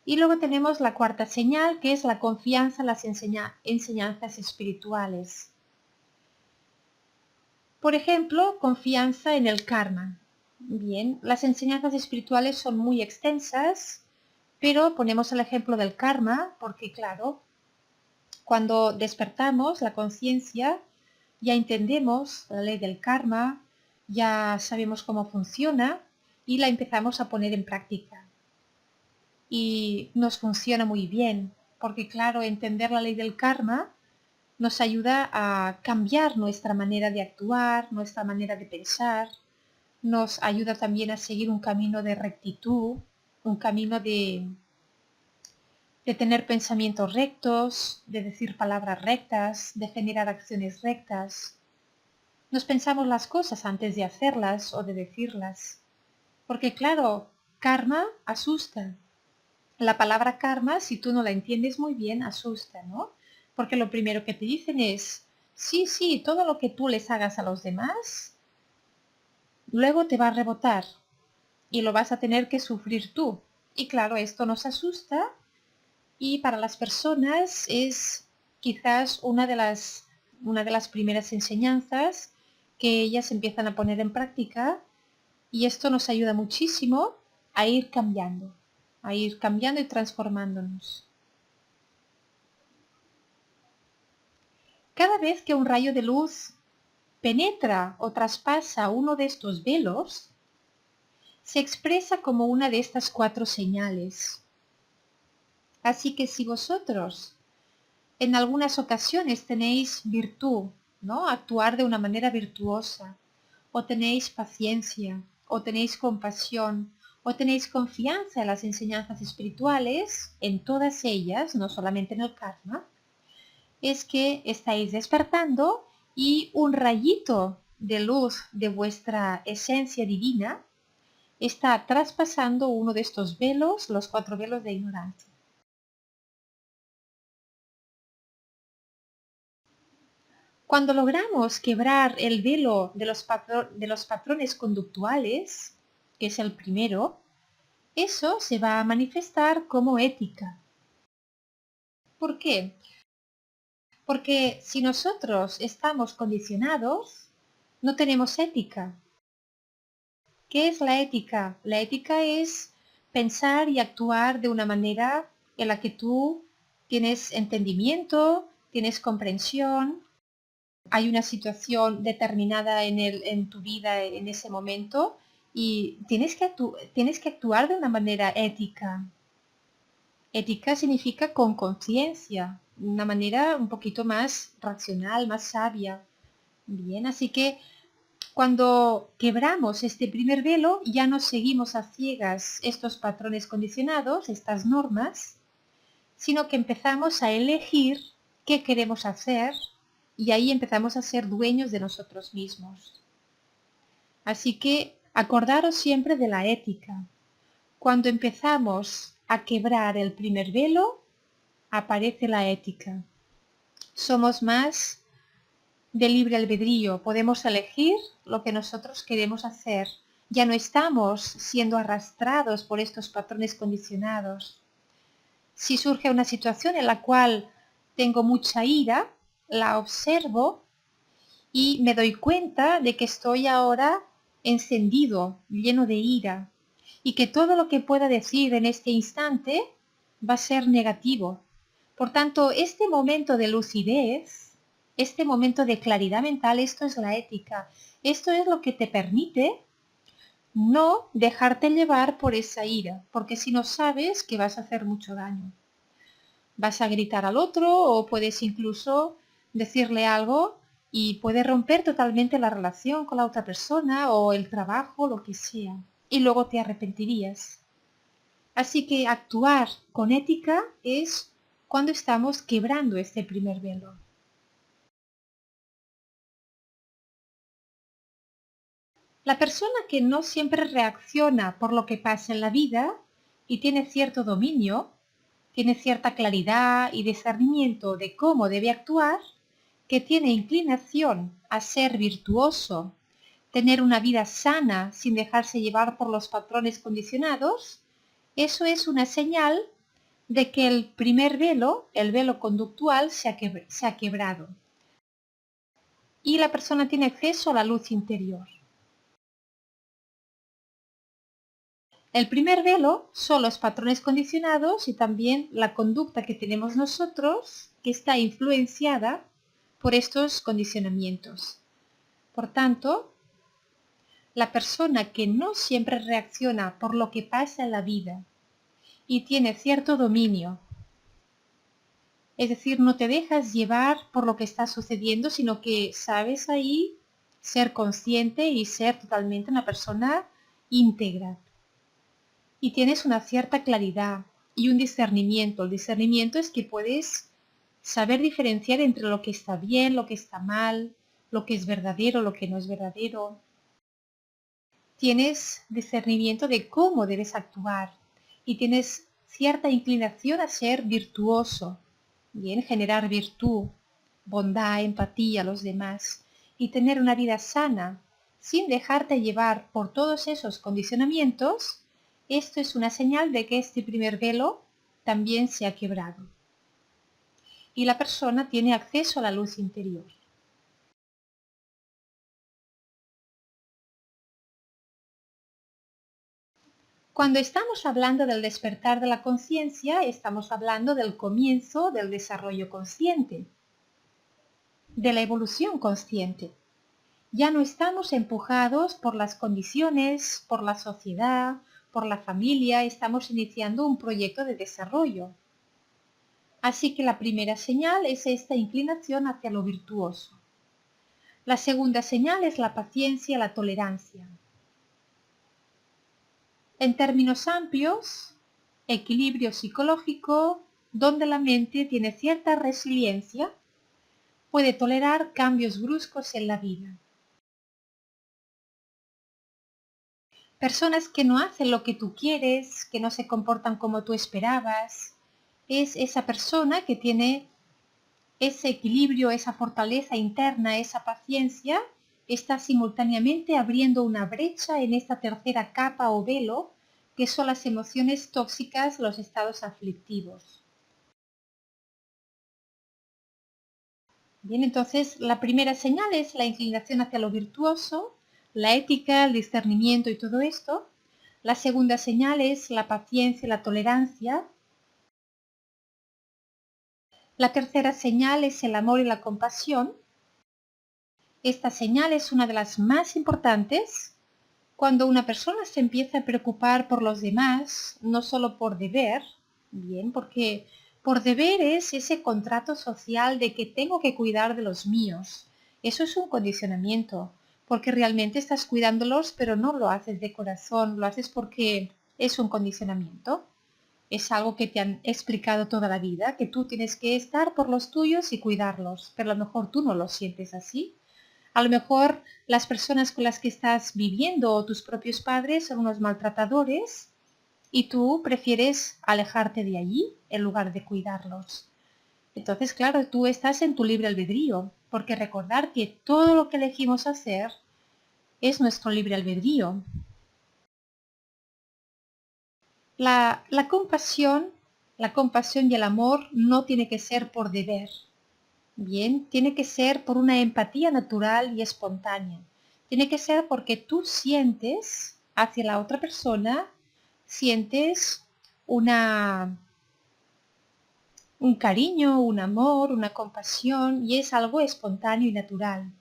Y luego tenemos la cuarta señal, que es la confianza en las enseñanzas espirituales. Por ejemplo, confianza en el karma. Bien, las enseñanzas espirituales son muy extensas, pero ponemos el ejemplo del karma porque, claro, cuando despertamos la conciencia, ya entendemos la ley del karma, ya sabemos cómo funciona y la empezamos a poner en práctica. Y nos funciona muy bien, porque claro, entender la ley del karma nos ayuda a cambiar nuestra manera de actuar, nuestra manera de pensar, nos ayuda también a seguir un camino de rectitud, un camino de tener pensamientos rectos, de decir palabras rectas, de generar acciones rectas. Nos pensamos las cosas antes de hacerlas o de decirlas. Porque claro, karma asusta. La palabra karma, si tú no la entiendes muy bien, asusta, ¿no? Porque lo primero que te dicen es, sí, sí, todo lo que tú les hagas a los demás, luego te va a rebotar y lo vas a tener que sufrir tú. Y claro, esto nos asusta y para las personas es quizás una de las primeras enseñanzas que ellas empiezan a poner en práctica y esto nos ayuda muchísimo a ir cambiando y transformándonos. Cada vez que un rayo de luz penetra o traspasa uno de estos velos, se expresa como una de estas 4 señales. Así que si vosotros en algunas ocasiones tenéis virtud, ¿no? Actuar de una manera virtuosa, o tenéis paciencia, o tenéis compasión, o tenéis confianza en las enseñanzas espirituales, en todas ellas, no solamente en el karma, es que estáis despertando y un rayito de luz de vuestra esencia divina está traspasando uno de estos velos, los 4 velos de ignorancia. Cuando logramos quebrar el velo de los patrones conductuales, que es el primero, eso se va a manifestar como ética. ¿Por qué? Porque si nosotros estamos condicionados, no tenemos ética. ¿Qué es la ética? La ética es pensar y actuar de una manera en la que tú tienes entendimiento, tienes comprensión, hay una situación determinada en tu vida en ese momento y tienes que actuar de una manera ética. Ética significa con conciencia, una manera un poquito más racional, más sabia. Bien, así que cuando quebramos este primer velo, ya no seguimos a ciegas estos patrones condicionados, estas normas, sino que empezamos a elegir qué queremos hacer y ahí empezamos a ser dueños de nosotros mismos. Así que acordaros siempre de la ética. Cuando empezamos a quebrar el primer velo, aparece la ética. Somos más de libre albedrío, podemos elegir lo que nosotros queremos hacer. Ya no estamos siendo arrastrados por estos patrones condicionados. Si surge una situación en la cual tengo mucha ira, la observo y me doy cuenta de que estoy ahora encendido, lleno de ira, y que todo lo que pueda decir en este instante va a ser negativo. Por tanto, este momento de lucidez, este momento de claridad mental, esto es la ética. Esto es lo que te permite no dejarte llevar por esa ira, porque si no sabes que vas a hacer mucho daño. Vas a gritar al otro o puedes incluso decirle algo y puede romper totalmente la relación con la otra persona o el trabajo, lo que sea. Y luego te arrepentirías. Así que actuar con ética es cuando estamos quebrando este primer velo. La persona que no siempre reacciona por lo que pasa en la vida y tiene cierto dominio, tiene cierta claridad y discernimiento de cómo debe actuar, que tiene inclinación a ser virtuoso, tener una vida sana sin dejarse llevar por los patrones condicionados, eso es una señal de que el primer velo, el velo conductual, se ha quebrado y la persona tiene acceso a la luz interior. El primer velo son los patrones condicionados y también la conducta que tenemos nosotros que está influenciada por estos condicionamientos. Por tanto, la persona que no siempre reacciona por lo que pasa en la vida y tiene cierto dominio, es decir, no te dejas llevar por lo que está sucediendo, sino que sabes ahí ser consciente y ser totalmente una persona íntegra. Y tienes una cierta claridad y un discernimiento. El discernimiento es que puedes saber diferenciar entre lo que está bien, lo que está mal, lo que es verdadero, lo que no es verdadero. Tienes discernimiento de cómo debes actuar y tienes cierta inclinación a ser virtuoso, bien, generar virtud, bondad, empatía a los demás y tener una vida sana sin dejarte llevar por todos esos condicionamientos. Esto es una señal de que este primer velo también se ha quebrado y la persona tiene acceso a la luz interior. Cuando estamos hablando del despertar de la conciencia, estamos hablando del comienzo del desarrollo consciente, de la evolución consciente. Ya no estamos empujados por las condiciones, por la sociedad, por la familia, estamos iniciando un proyecto de desarrollo. Así que la primera señal es esta inclinación hacia lo virtuoso. La segunda señal es la paciencia, la tolerancia. En términos amplios, equilibrio psicológico donde la mente tiene cierta resiliencia, puede tolerar cambios bruscos en la vida. Personas que no hacen lo que tú quieres, que no se comportan como tú esperabas, es esa persona que tiene ese equilibrio, esa fortaleza interna, esa paciencia, está simultáneamente abriendo una brecha en esta tercera capa o velo que son las emociones tóxicas, los estados aflictivos. Bien, entonces la primera señal es la inclinación hacia lo virtuoso, la ética, el discernimiento y todo esto. La segunda señal es la paciencia y la tolerancia. La tercera señal es el amor y la compasión. Esta señal es una de las más importantes cuando una persona se empieza a preocupar por los demás, no solo por deber, bien, porque por deber es ese contrato social de que tengo que cuidar de los míos. Eso es un condicionamiento, porque realmente estás cuidándolos, pero no lo haces de corazón, lo haces porque es un condicionamiento. Es algo que te han explicado toda la vida, que tú tienes que estar por los tuyos y cuidarlos, pero a lo mejor tú no lo sientes así. A lo mejor las personas con las que estás viviendo o tus propios padres son unos maltratadores y tú prefieres alejarte de allí en lugar de cuidarlos. Entonces, claro, tú estás en tu libre albedrío, porque recordar que todo lo que elegimos hacer es nuestro libre albedrío. La compasión y el amor no tiene que ser por deber. Bien, tiene que ser por una empatía natural y espontánea. Tiene que ser porque tú sientes hacia la otra persona, sientes un cariño, un amor, una compasión y es algo espontáneo y natural.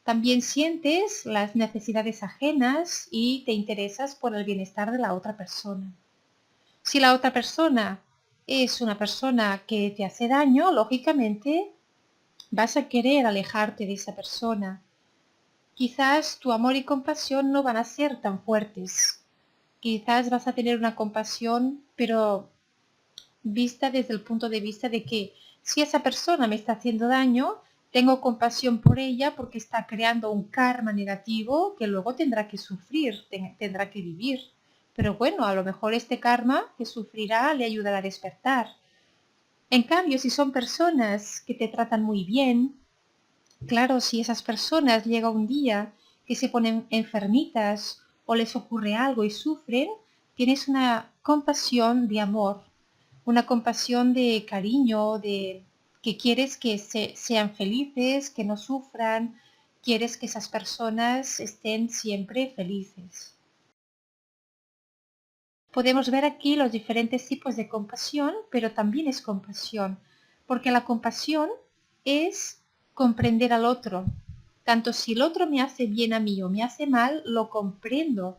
También sientes las necesidades ajenas y te interesas por el bienestar de la otra persona. Si la otra persona es una persona que te hace daño, lógicamente vas a querer alejarte de esa persona. Quizás tu amor y compasión no van a ser tan fuertes. Quizás vas a tener una compasión, pero vista desde el punto de vista de que si esa persona me está haciendo daño, tengo compasión por ella porque está creando un karma negativo que luego tendrá que sufrir, tendrá que vivir. Pero bueno, a lo mejor este karma que sufrirá le ayudará a despertar. En cambio, si son personas que te tratan muy bien, claro, si esas personas llega un día que se ponen enfermitas o les ocurre algo y sufren, tienes una compasión de amor, una compasión de cariño, de que quieres que sean felices, que no sufran, quieres que esas personas estén siempre felices. Podemos ver aquí los diferentes tipos de compasión, pero también es compasión, porque la compasión es comprender al otro. Tanto si el otro me hace bien a mí o me hace mal, lo comprendo.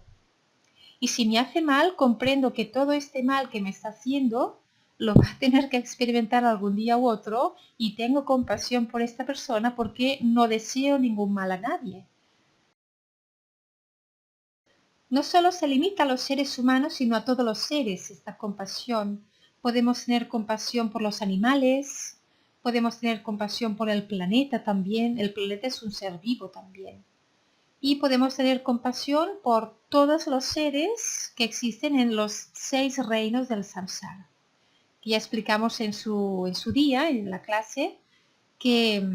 Y si me hace mal, comprendo que todo este mal que me está haciendo lo va a tener que experimentar algún día u otro y tengo compasión por esta persona porque no deseo ningún mal a nadie. No solo se limita a los seres humanos, sino a todos los seres esta compasión. Podemos tener compasión por los animales, podemos tener compasión por el planeta también. El planeta es un ser vivo también. Y podemos tener compasión por todos los seres que existen en los 6 reinos del samsara. Ya explicamos en su día, en la clase, que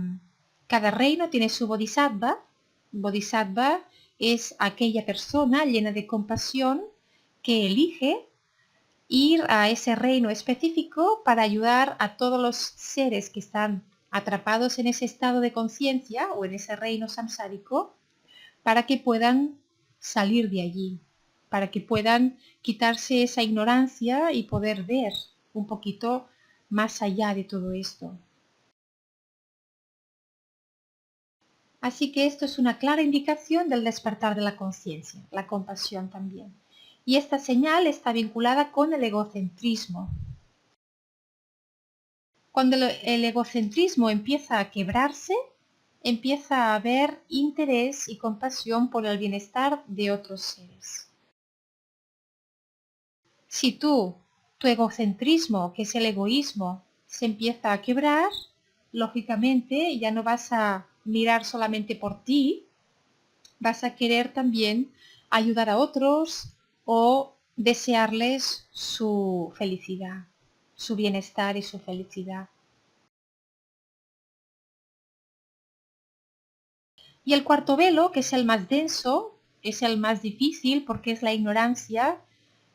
cada reino tiene su bodhisattva. Bodhisattva es aquella persona llena de compasión que elige ir a ese reino específico para ayudar a todos los seres que están atrapados en ese estado de conciencia o en ese reino samsárico para que puedan salir de allí, para que puedan quitarse esa ignorancia y poder ver un poquito más allá de todo esto. Así que esto es una clara indicación del despertar de la conciencia, la compasión también. Y esta señal está vinculada con el egocentrismo. Cuando el egocentrismo empieza a quebrarse, empieza a haber interés y compasión por el bienestar de otros seres. Si tu egocentrismo, que es el egoísmo, se empieza a quebrar, lógicamente ya no vas a mirar solamente por ti, vas a querer también ayudar a otros o desearles su felicidad, su bienestar y su felicidad. Y el cuarto velo, que es el más denso, es el más difícil porque es la ignorancia.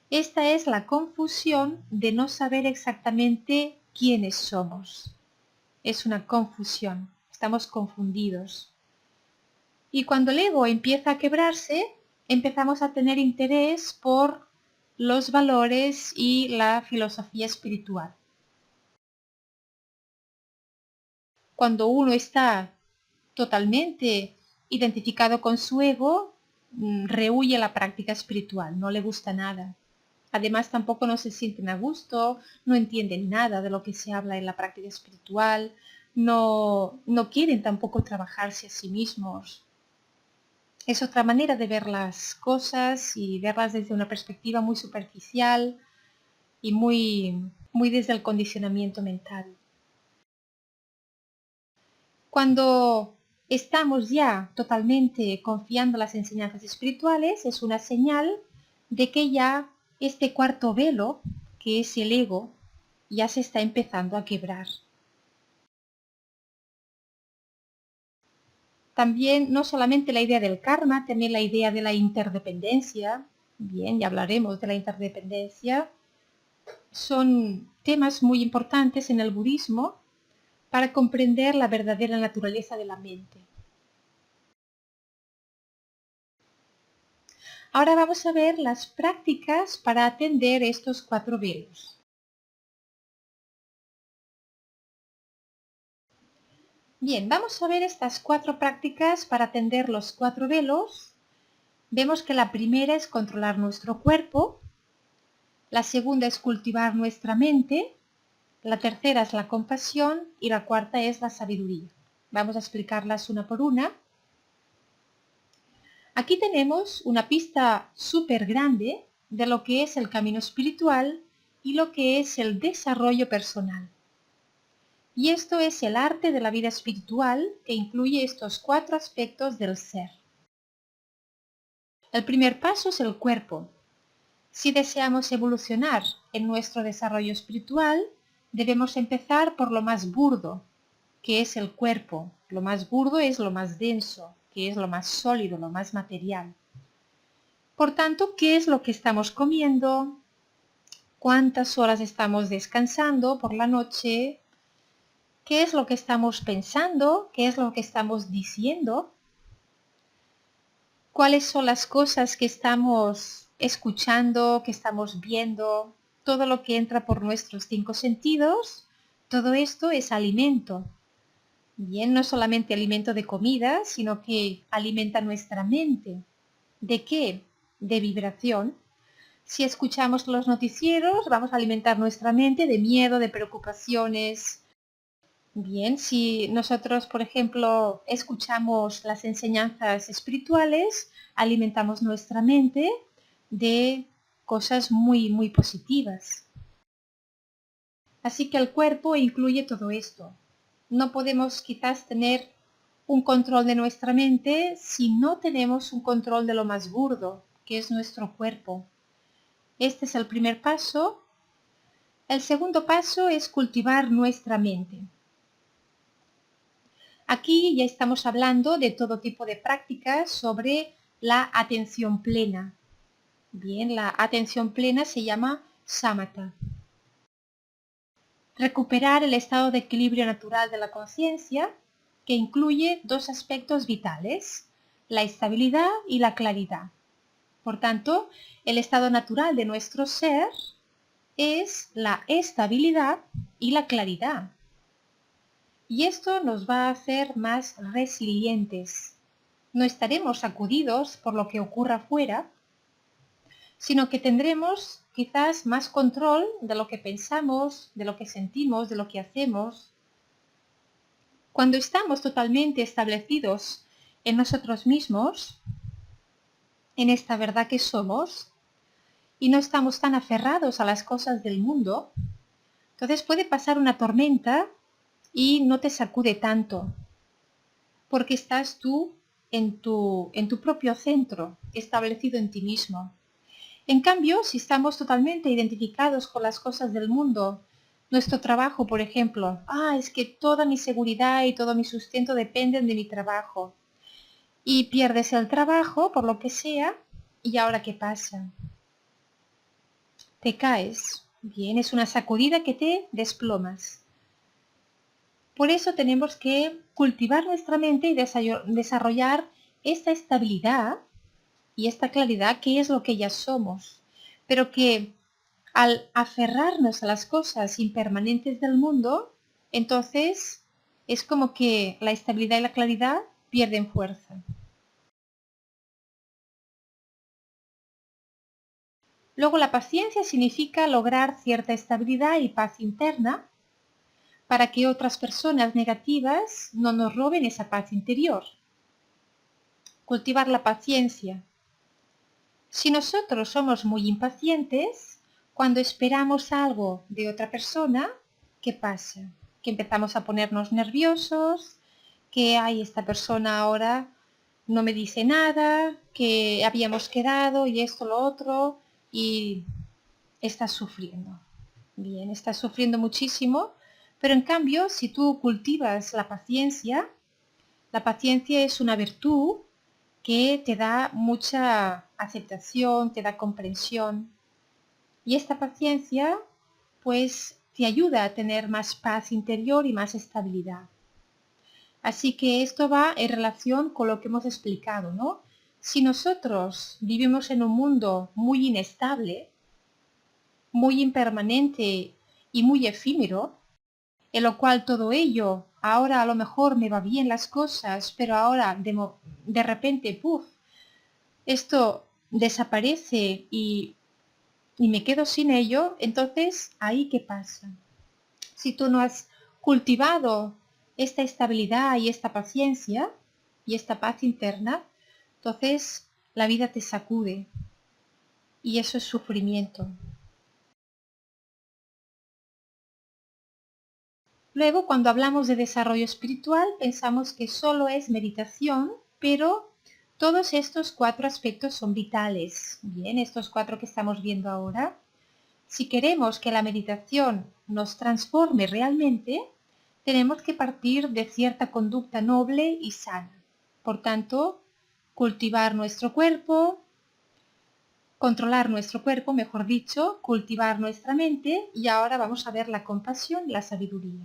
Esta es la confusión de no saber exactamente quiénes somos. Es una confusión, estamos confundidos. Y cuando el ego empieza a quebrarse, empezamos a tener interés por los valores y la filosofía espiritual. Cuando uno está totalmente identificado con su ego, rehúye la práctica espiritual, no le gusta nada. Además, tampoco no se sienten a gusto, no entienden nada de lo que se habla en la práctica espiritual, no quieren tampoco trabajarse a sí mismos. Es otra manera de ver las cosas y verlas desde una perspectiva muy superficial y muy desde el condicionamiento mental. Cuando estamos ya totalmente confiando en las enseñanzas espirituales, es una señal de que ya este cuarto velo, que es el ego, ya se está empezando a quebrar. También no solamente la idea del karma, también la idea de la interdependencia. Bien, ya hablaremos de la interdependencia. Son temas muy importantes en el budismo para comprender la verdadera naturaleza de la mente. Ahora vamos a ver las prácticas para atender estos 4 velos. Bien, vamos a ver estas 4 prácticas para atender los 4 velos. Vemos que la primera es controlar nuestro cuerpo, la segunda es cultivar nuestra mente, la tercera es la compasión y la cuarta es la sabiduría. Vamos a explicarlas una por una. Aquí tenemos una pista súper grande de lo que es el camino espiritual y lo que es el desarrollo personal. Y esto es el arte de la vida espiritual que incluye estos 4 aspectos del ser. El primer paso es el cuerpo. Si deseamos evolucionar en nuestro desarrollo espiritual, debemos empezar por lo más burdo, que es el cuerpo. Lo más burdo es lo más denso, que es lo más sólido, lo más material. Por tanto, ¿qué es lo que estamos comiendo? ¿Cuántas horas estamos descansando por la noche? ¿Qué es lo que estamos pensando? ¿Qué es lo que estamos diciendo? ¿Cuáles son las cosas que estamos escuchando, que estamos viendo? Todo lo que entra por nuestros 5 sentidos, todo esto es alimento. Bien, no solamente alimento de comida, sino que alimenta nuestra mente. ¿De qué? De vibración. Si escuchamos los noticieros, vamos a alimentar nuestra mente de miedo, de preocupaciones. Bien, si nosotros, por ejemplo, escuchamos las enseñanzas espirituales, alimentamos nuestra mente de cosas muy positivas. Así que el cuerpo incluye todo esto. No podemos quizás tener un control de nuestra mente si no tenemos un control de lo más burdo, que es nuestro cuerpo. Este es el primer paso. El segundo paso es cultivar nuestra mente. Aquí ya estamos hablando de todo tipo de prácticas sobre la atención plena. Bien, la atención plena se llama samatha. Recuperar el estado de equilibrio natural de la conciencia, que incluye dos aspectos vitales, la estabilidad y la claridad. Por tanto, el estado natural de nuestro ser es la estabilidad y la claridad. Y esto nos va a hacer más resilientes. No estaremos sacudidos por lo que ocurra afuera, sino que tendremos quizás más control de lo que pensamos, de lo que sentimos, de lo que hacemos. Cuando estamos totalmente establecidos en nosotros mismos, en esta verdad que somos, y no estamos tan aferrados a las cosas del mundo, entonces puede pasar una tormenta y no te sacude tanto, porque estás tú en tu propio centro, establecido en ti mismo. En cambio, si estamos totalmente identificados con las cosas del mundo, nuestro trabajo, por ejemplo, es que toda mi seguridad y todo mi sustento dependen de mi trabajo. Y pierdes el trabajo, por lo que sea, ¿y ahora qué pasa? Te caes. Bien, es una sacudida que te desplomas. Por eso tenemos que cultivar nuestra mente y desarrollar esta estabilidad y esta claridad que es lo que ya somos, pero que al aferrarnos a las cosas impermanentes del mundo, entonces es como que la estabilidad y la claridad pierden fuerza. Luego la paciencia significa lograr cierta estabilidad y paz interna para que otras personas negativas no nos roben esa paz interior. Cultivar la paciencia. Si nosotros somos muy impacientes, cuando esperamos algo de otra persona, ¿qué pasa? Que empezamos a ponernos nerviosos, que esta persona ahora no me dice nada, que habíamos quedado y esto, lo otro, y estás sufriendo. Bien, estás sufriendo muchísimo, pero en cambio, si tú cultivas la paciencia es una virtud que te da mucha aceptación, te da comprensión. Y esta paciencia, pues, te ayuda a tener más paz interior y más estabilidad. Así que esto va en relación con lo que hemos explicado, ¿no? Si nosotros vivimos en un mundo muy inestable, muy impermanente y muy efímero, en lo cual todo ello, ahora a lo mejor me va bien las cosas, pero ahora de repente, ¡puf!, esto desaparece y me quedo sin ello, entonces, ¿ahí qué pasa? Si tú no has cultivado esta estabilidad y esta paciencia y esta paz interna, entonces la vida te sacude y eso es sufrimiento. Luego, cuando hablamos de desarrollo espiritual, pensamos que solo es meditación, pero todos estos cuatro aspectos son vitales. Bien, estos cuatro que estamos viendo ahora. Si queremos que la meditación nos transforme realmente, tenemos que partir de cierta conducta noble y sana. Por tanto, cultivar nuestro cuerpo, controlar nuestro cuerpo, mejor dicho, cultivar nuestra mente, y ahora vamos a ver la compasión y la sabiduría.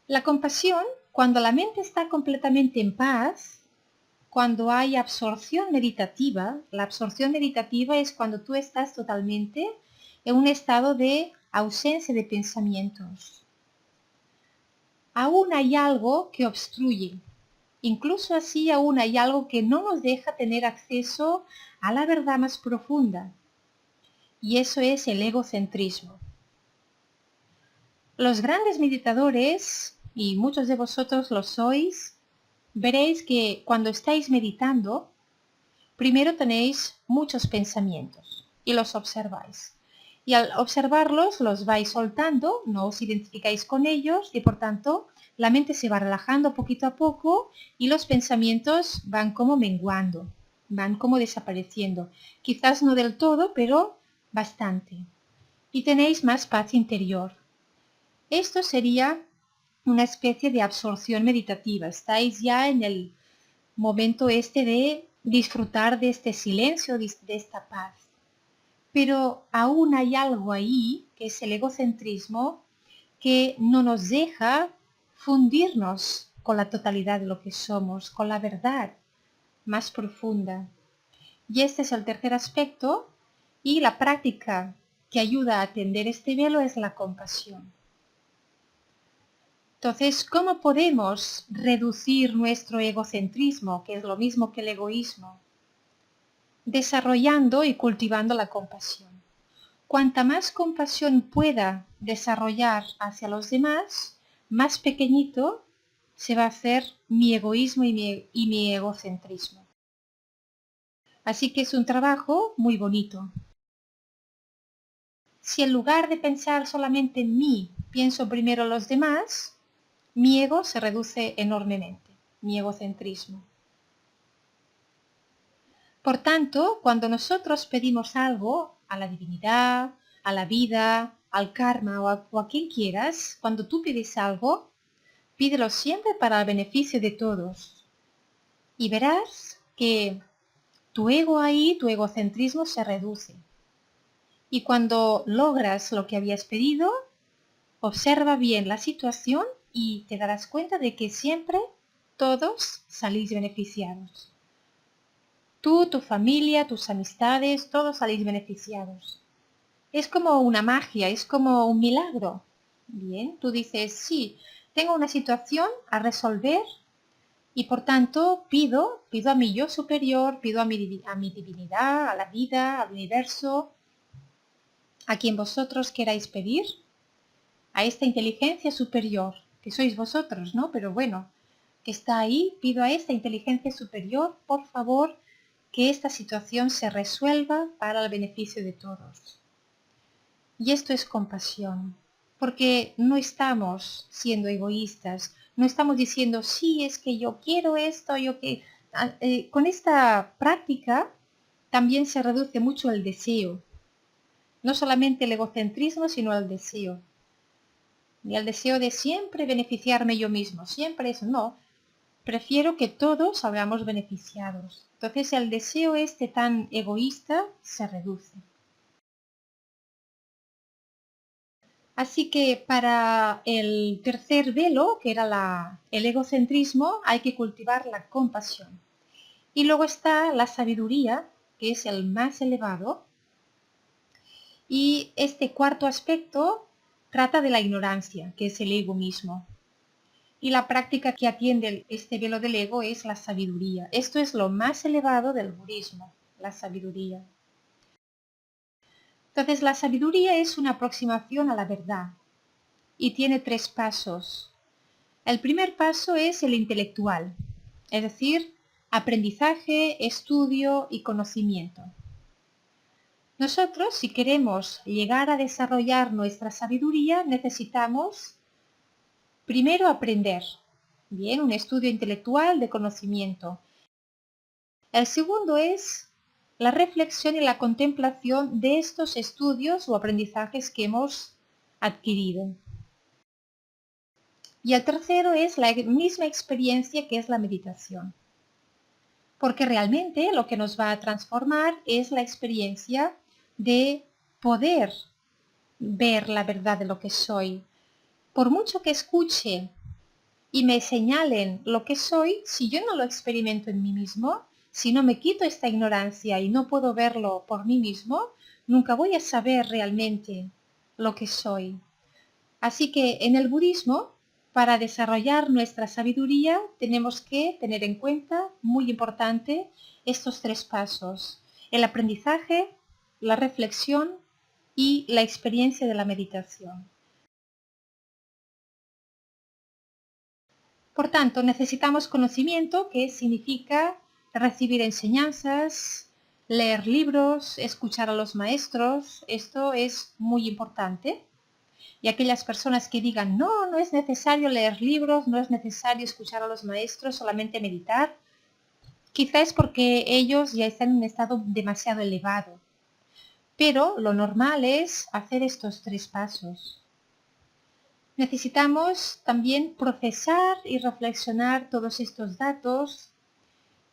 La compasión, cuando la mente está completamente en paz, cuando hay absorción meditativa, la absorción meditativa es cuando tú estás totalmente en un estado de ausencia de pensamientos. Aún hay algo que obstruye, incluso así aún hay algo que no nos deja tener acceso a la verdad más profunda, y eso es el egocentrismo. Los grandes meditadores, y muchos de vosotros lo sois, veréis que cuando estáis meditando, primero tenéis muchos pensamientos y los observáis. Y al observarlos los vais soltando, no os identificáis con ellos y por tanto la mente se va relajando poquito a poco y los pensamientos van como menguando, van como desapareciendo. Quizás no del todo, pero bastante. Y tenéis más paz interior. Esto sería una especie de absorción meditativa. Estáis ya en el momento este de disfrutar de este silencio, de esta paz. Pero aún hay algo ahí, que es el egocentrismo, que no nos deja fundirnos con la totalidad de lo que somos, con la verdad más profunda. Y este es el tercer aspecto, y la práctica que ayuda a atender este velo es la compasión. Entonces, ¿cómo podemos reducir nuestro egocentrismo, que es lo mismo que el egoísmo? Desarrollando y cultivando la compasión. Cuanta más compasión pueda desarrollar hacia los demás, más pequeñito se va a hacer mi egoísmo y mi egocentrismo. Así que es un trabajo muy bonito. Si en lugar de pensar solamente en mí, pienso primero en los demás, mi ego se reduce enormemente, mi egocentrismo. Por tanto, cuando nosotros pedimos algo a la divinidad, a la vida, al karma o a quien quieras, cuando tú pides algo, pídelo siempre para el beneficio de todos. Y verás que tu ego ahí, tu egocentrismo se reduce. Y cuando logras lo que habías pedido, observa bien la situación y te darás cuenta de que siempre todos salís beneficiados. Tú, tu familia, tus amistades, todos salís beneficiados. Es como una magia, es como un milagro. Bien, tú dices, sí, tengo una situación a resolver y por tanto pido a mi yo superior, pido a mi divinidad, a la vida, al universo, a quien vosotros queráis pedir, a esta inteligencia superior, que sois vosotros, ¿no? Pero bueno, que está ahí, pido a esta inteligencia superior, por favor, que esta situación se resuelva para el beneficio de todos. Y esto es compasión, porque no estamos siendo egoístas, no estamos diciendo, sí, es que yo quiero esto, con esta práctica también se reduce mucho el deseo, no solamente el egocentrismo, sino el deseo. Y el deseo de siempre beneficiarme yo mismo, siempre eso, no. Prefiero que todos salgamos beneficiados. Entonces el deseo este tan egoísta se reduce. Así que para el tercer velo, que era el egocentrismo, hay que cultivar la compasión. Y luego está la sabiduría, que es el más elevado. Y este cuarto aspecto trata de la ignorancia, que es el ego mismo. Y la práctica que atiende este velo del ego es la sabiduría. Esto es lo más elevado del budismo, la sabiduría. Entonces, la sabiduría es una aproximación a la verdad y tiene 3 pasos. El primer paso es el intelectual, es decir, aprendizaje, estudio y conocimiento. Nosotros, si queremos llegar a desarrollar nuestra sabiduría, necesitamos primero aprender. Bien, un estudio intelectual de conocimiento. El segundo es la reflexión y la contemplación de estos estudios o aprendizajes que hemos adquirido. Y el tercero es la misma experiencia que es la meditación. Porque realmente lo que nos va a transformar es la experiencia de poder ver la verdad de lo que soy. Por mucho que escuche y me señalen lo que soy, si yo no lo experimento en mí mismo, si no me quito esta ignorancia y no puedo verlo por mí mismo, nunca voy a saber realmente lo que soy. Así que en el budismo, para desarrollar nuestra sabiduría, tenemos que tener en cuenta, muy importante, estos 3 pasos: el aprendizaje, la reflexión y la experiencia de la meditación. Por tanto, necesitamos conocimiento, que significa recibir enseñanzas, leer libros, escuchar a los maestros. Esto es muy importante. Y aquellas personas que digan, no, no es necesario leer libros, no es necesario escuchar a los maestros, solamente meditar, quizás es porque ellos ya están en un estado demasiado elevado. Pero lo normal es hacer estos 3 pasos. Necesitamos también procesar y reflexionar todos estos datos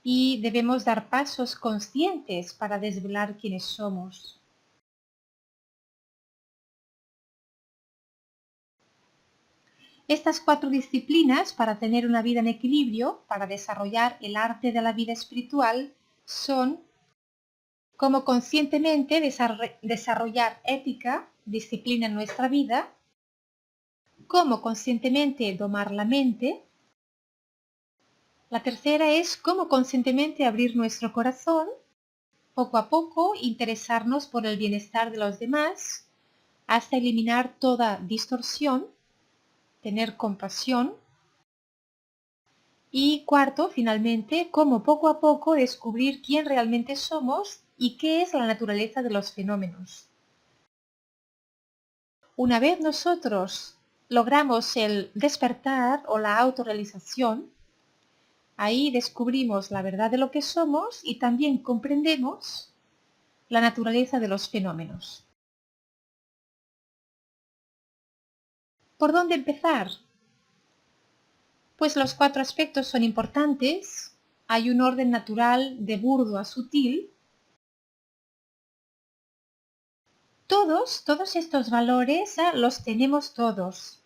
y debemos dar pasos conscientes para desvelar quiénes somos. Estas 4 disciplinas para tener una vida en equilibrio, para desarrollar el arte de la vida espiritual, son cómo conscientemente desarrollar ética, disciplina en nuestra vida, cómo conscientemente domar la mente. La tercera es cómo conscientemente abrir nuestro corazón, poco a poco interesarnos por el bienestar de los demás, hasta eliminar toda distorsión, tener compasión. Y cuarto, finalmente, cómo poco a poco descubrir quién realmente somos y qué es la naturaleza de los fenómenos. Una vez nosotros logramos el despertar o la autorrealización, ahí descubrimos la verdad de lo que somos y también comprendemos la naturaleza de los fenómenos. ¿Por dónde empezar? Pues los 4 aspectos son importantes. Hay un orden natural de burdo a sutil. Todos estos valores los tenemos todos.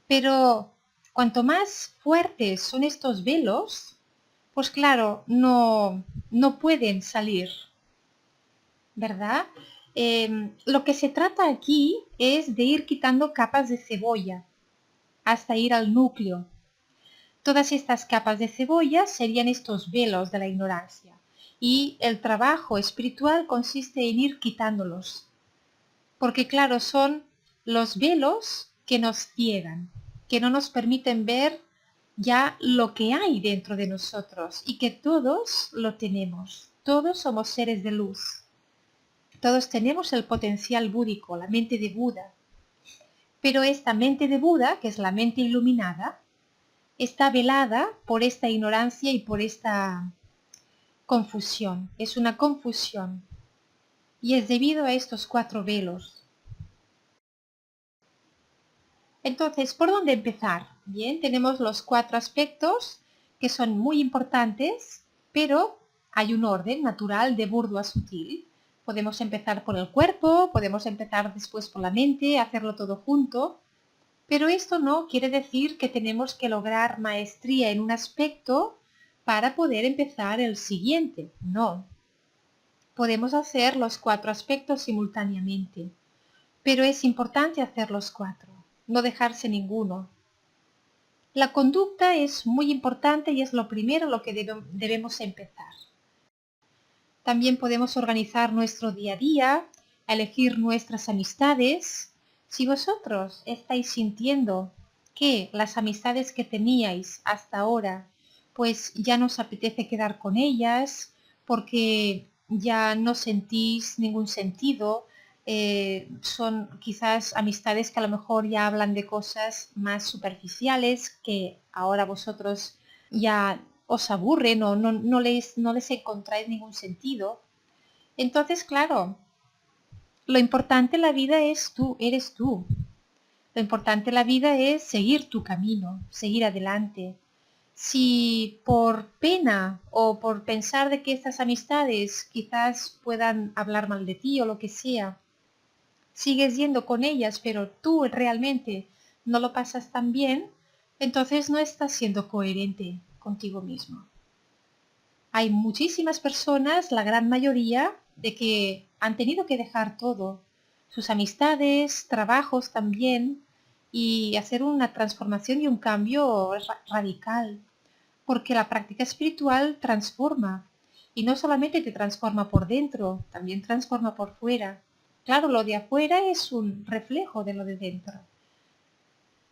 Pero cuanto más fuertes son estos velos, pues claro, no pueden salir, ¿verdad? Lo que se trata aquí es de ir quitando capas de cebolla hasta ir al núcleo. Todas estas capas de cebolla serían estos velos de la ignorancia. Y el trabajo espiritual consiste en ir quitándolos. Porque claro, son los velos que nos ciegan, que no nos permiten ver ya lo que hay dentro de nosotros y que todos lo tenemos. Todos somos seres de luz. Todos tenemos el potencial búdico, la mente de Buda. Pero esta mente de Buda, que es la mente iluminada, está velada por esta ignorancia y por esta confusión. Es una confusión. Y es debido a estos 4 velos. Entonces, ¿por dónde empezar? Bien, tenemos los 4 aspectos que son muy importantes, pero hay un orden natural de burdo a sutil. Podemos empezar por el cuerpo, podemos empezar después por la mente, hacerlo todo junto, pero esto no quiere decir que tenemos que lograr maestría en un aspecto para poder empezar el siguiente. No. Podemos hacer los 4 aspectos simultáneamente, pero es importante hacer los 4. No dejarse ninguno. La conducta es muy importante y es lo primero lo que debemos empezar. También podemos organizar nuestro día a día, elegir nuestras amistades. Si vosotros estáis sintiendo que las amistades que teníais hasta ahora, pues ya no os apetece quedar con ellas, porque ya no sentís ningún sentido, son quizás amistades que a lo mejor ya hablan de cosas más superficiales que ahora vosotros ya os aburren o no les encontráis ningún sentido. Entonces, claro, lo importante en la vida eres tú. Lo importante en la vida es seguir tu camino, seguir adelante. Si por pena o por pensar de que estas amistades quizás puedan hablar mal de ti o lo que sea, sigues yendo con ellas, pero tú realmente no lo pasas tan bien, entonces no estás siendo coherente contigo mismo. Hay muchísimas personas, la gran mayoría, de que han tenido que dejar todo, sus amistades, trabajos también, y hacer una transformación y un cambio radical, porque la práctica espiritual transforma, y no solamente te transforma por dentro, también transforma por fuera. Claro, lo de afuera es un reflejo de lo de dentro.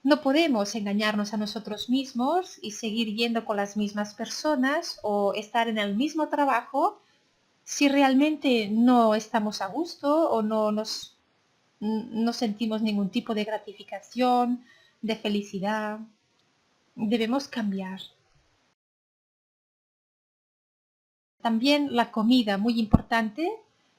No podemos engañarnos a nosotros mismos y seguir yendo con las mismas personas o estar en el mismo trabajo si realmente no estamos a gusto o no sentimos ningún tipo de gratificación, de felicidad. Debemos cambiar. También la comida, muy importante,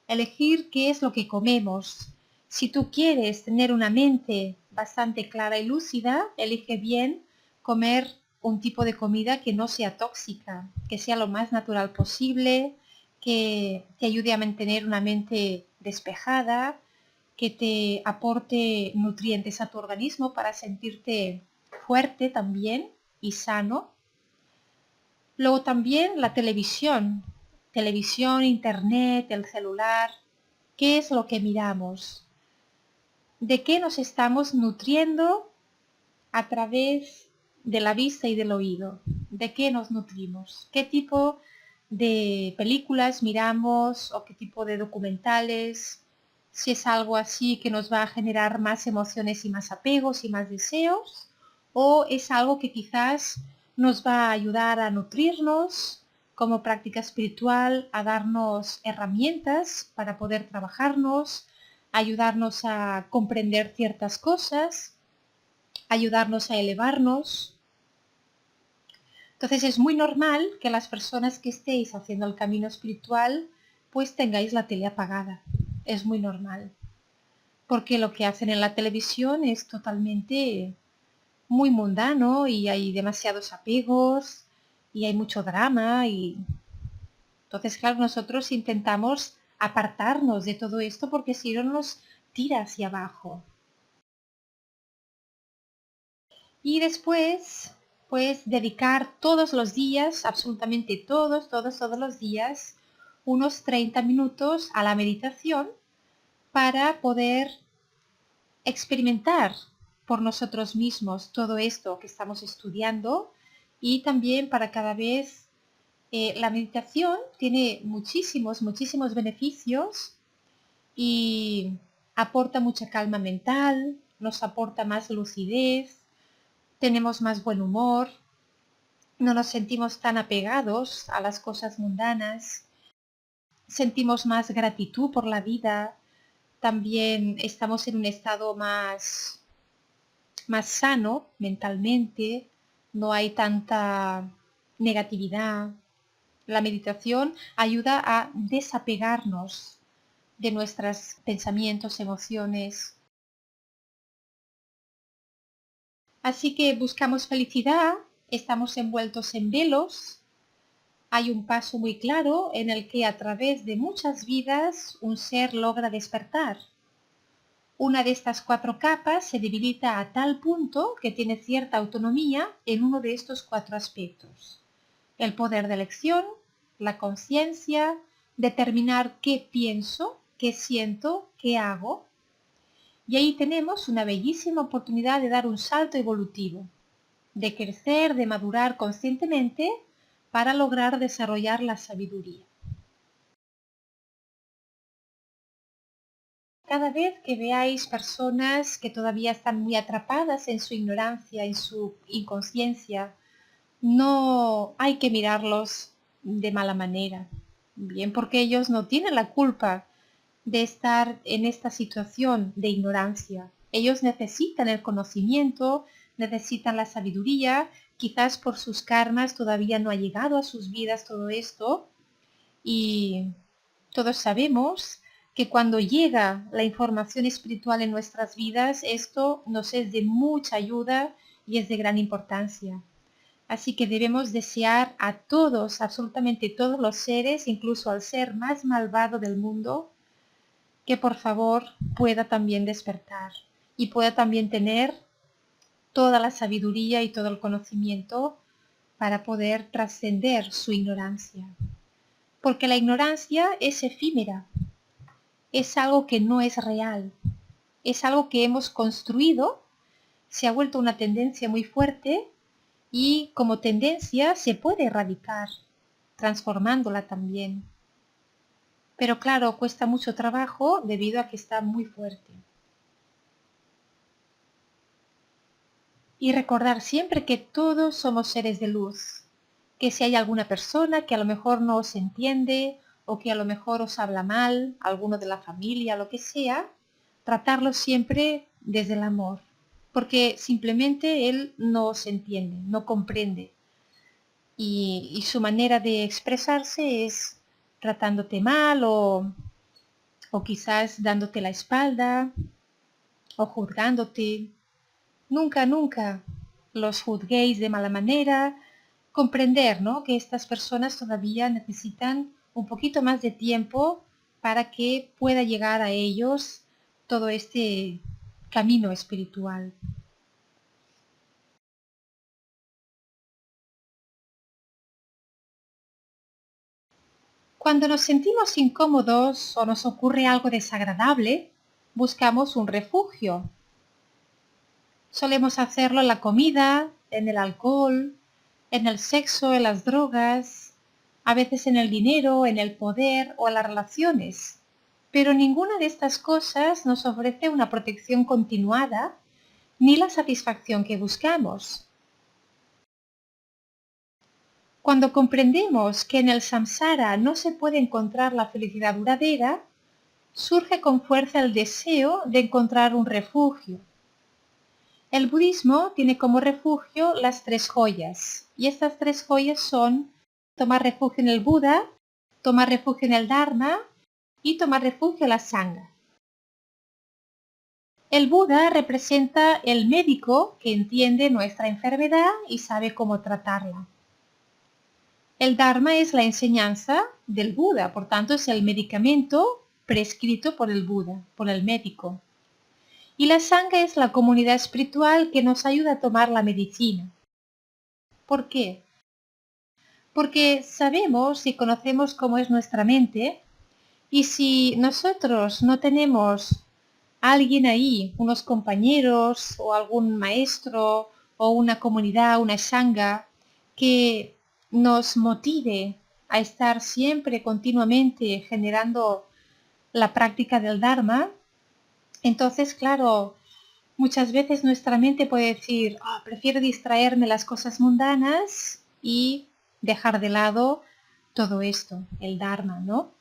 elegir qué es lo que comemos. Si tú quieres tener una mente bastante clara y lúcida, elige bien comer un tipo de comida que no sea tóxica, que sea lo más natural posible, que te ayude a mantener una mente despejada, que te aporte nutrientes a tu organismo para sentirte fuerte también y sano. Luego también la televisión, internet, el celular. ¿Qué es lo que miramos? ¿De qué nos estamos nutriendo a través de la vista y del oído? ¿De qué nos nutrimos? ¿Qué tipo de películas miramos o qué tipo de documentales? Si es algo así que nos va a generar más emociones y más apegos y más deseos, o es algo que quizás nos va a ayudar a nutrirnos como práctica espiritual, a darnos herramientas para poder trabajarnos, ayudarnos a comprender ciertas cosas, ayudarnos a elevarnos. Entonces es muy normal que las personas que estéis haciendo el camino espiritual pues tengáis la tele apagada. Es muy normal. Porque lo que hacen en la televisión es totalmente muy mundano y hay demasiados apegos y hay mucho drama y entonces claro, nosotros intentamos apartarnos de todo esto porque si no nos tira hacia abajo. Y después, pues dedicar todos los días, absolutamente todos los días, unos 30 minutos a la meditación para poder experimentar por nosotros mismos todo esto que estamos estudiando y también para cada vez la meditación tiene muchísimos beneficios y aporta mucha calma mental, nos aporta más lucidez, tenemos más buen humor, no nos sentimos tan apegados a las cosas mundanas, sentimos más gratitud por la vida, también estamos en un estado más sano mentalmente, no hay tanta negatividad. La meditación ayuda a desapegarnos de nuestros pensamientos, emociones. Así que buscamos felicidad, estamos envueltos en velos. Hay un paso muy claro en el que a través de muchas vidas un ser logra despertar. Una de estas 4 capas se debilita a tal punto que tiene cierta autonomía en uno de estos 4 aspectos. El poder de elección, la conciencia, determinar qué pienso, qué siento, qué hago. Y ahí tenemos una bellísima oportunidad de dar un salto evolutivo, de crecer, de madurar conscientemente para lograr desarrollar la sabiduría. Cada vez que veáis personas que todavía están muy atrapadas en su ignorancia, en su inconsciencia, no hay que mirarlos de mala manera, bien, porque ellos no tienen la culpa de estar en esta situación de ignorancia. Ellos necesitan el conocimiento, necesitan la sabiduría, quizás por sus karmas todavía no ha llegado a sus vidas todo esto y todos sabemos que cuando llega la información espiritual en nuestras vidas, esto nos es de mucha ayuda y es de gran importancia. Así que debemos desear a todos, absolutamente todos los seres, incluso al ser más malvado del mundo, que por favor pueda también despertar y pueda también tener toda la sabiduría y todo el conocimiento para poder trascender su ignorancia. Porque la ignorancia es efímera, es algo que no es real, es algo que hemos construido, se ha vuelto una tendencia muy fuerte y como tendencia se puede erradicar, transformándola también. Pero claro, cuesta mucho trabajo debido a que está muy fuerte. Y recordar siempre que todos somos seres de luz, que si hay alguna persona que a lo mejor no os entiende o que a lo mejor os habla mal, alguno de la familia, lo que sea, tratarlo siempre desde el amor, porque simplemente él no os entiende, no comprende. Y su manera de expresarse es tratándote mal o quizás dándote la espalda o juzgándote. Nunca, nunca los juzguéis de mala manera. Comprender, ¿no?, que estas personas todavía necesitan un poquito más de tiempo para que pueda llegar a ellos todo este camino espiritual. Cuando nos sentimos incómodos o nos ocurre algo desagradable, buscamos un refugio. Solemos hacerlo en la comida, en el alcohol, en el sexo, en las drogas, a veces en el dinero, en el poder o en las relaciones. Pero ninguna de estas cosas nos ofrece una protección continuada ni la satisfacción que buscamos. Cuando comprendemos que en el samsara no se puede encontrar la felicidad duradera, surge con fuerza el deseo de encontrar un refugio. El budismo tiene como refugio las tres joyas, y estas tres joyas son tomar refugio en el Buda, tomar refugio en el Dharma y tomar refugio en la Sangha. El Buda representa el médico que entiende nuestra enfermedad y sabe cómo tratarla. El Dharma es la enseñanza del Buda, por tanto es el medicamento prescrito por el Buda, por el médico. Y la Sangha es la comunidad espiritual que nos ayuda a tomar la medicina. ¿Por qué? Porque sabemos y conocemos cómo es nuestra mente, y si nosotros no tenemos a alguien ahí, unos compañeros o algún maestro o una comunidad, una sangha, que nos motive a estar siempre continuamente generando la práctica del Dharma, entonces, claro, muchas veces nuestra mente puede decir, prefiero distraerme las cosas mundanas y dejar de lado todo esto, el Dharma, ¿no?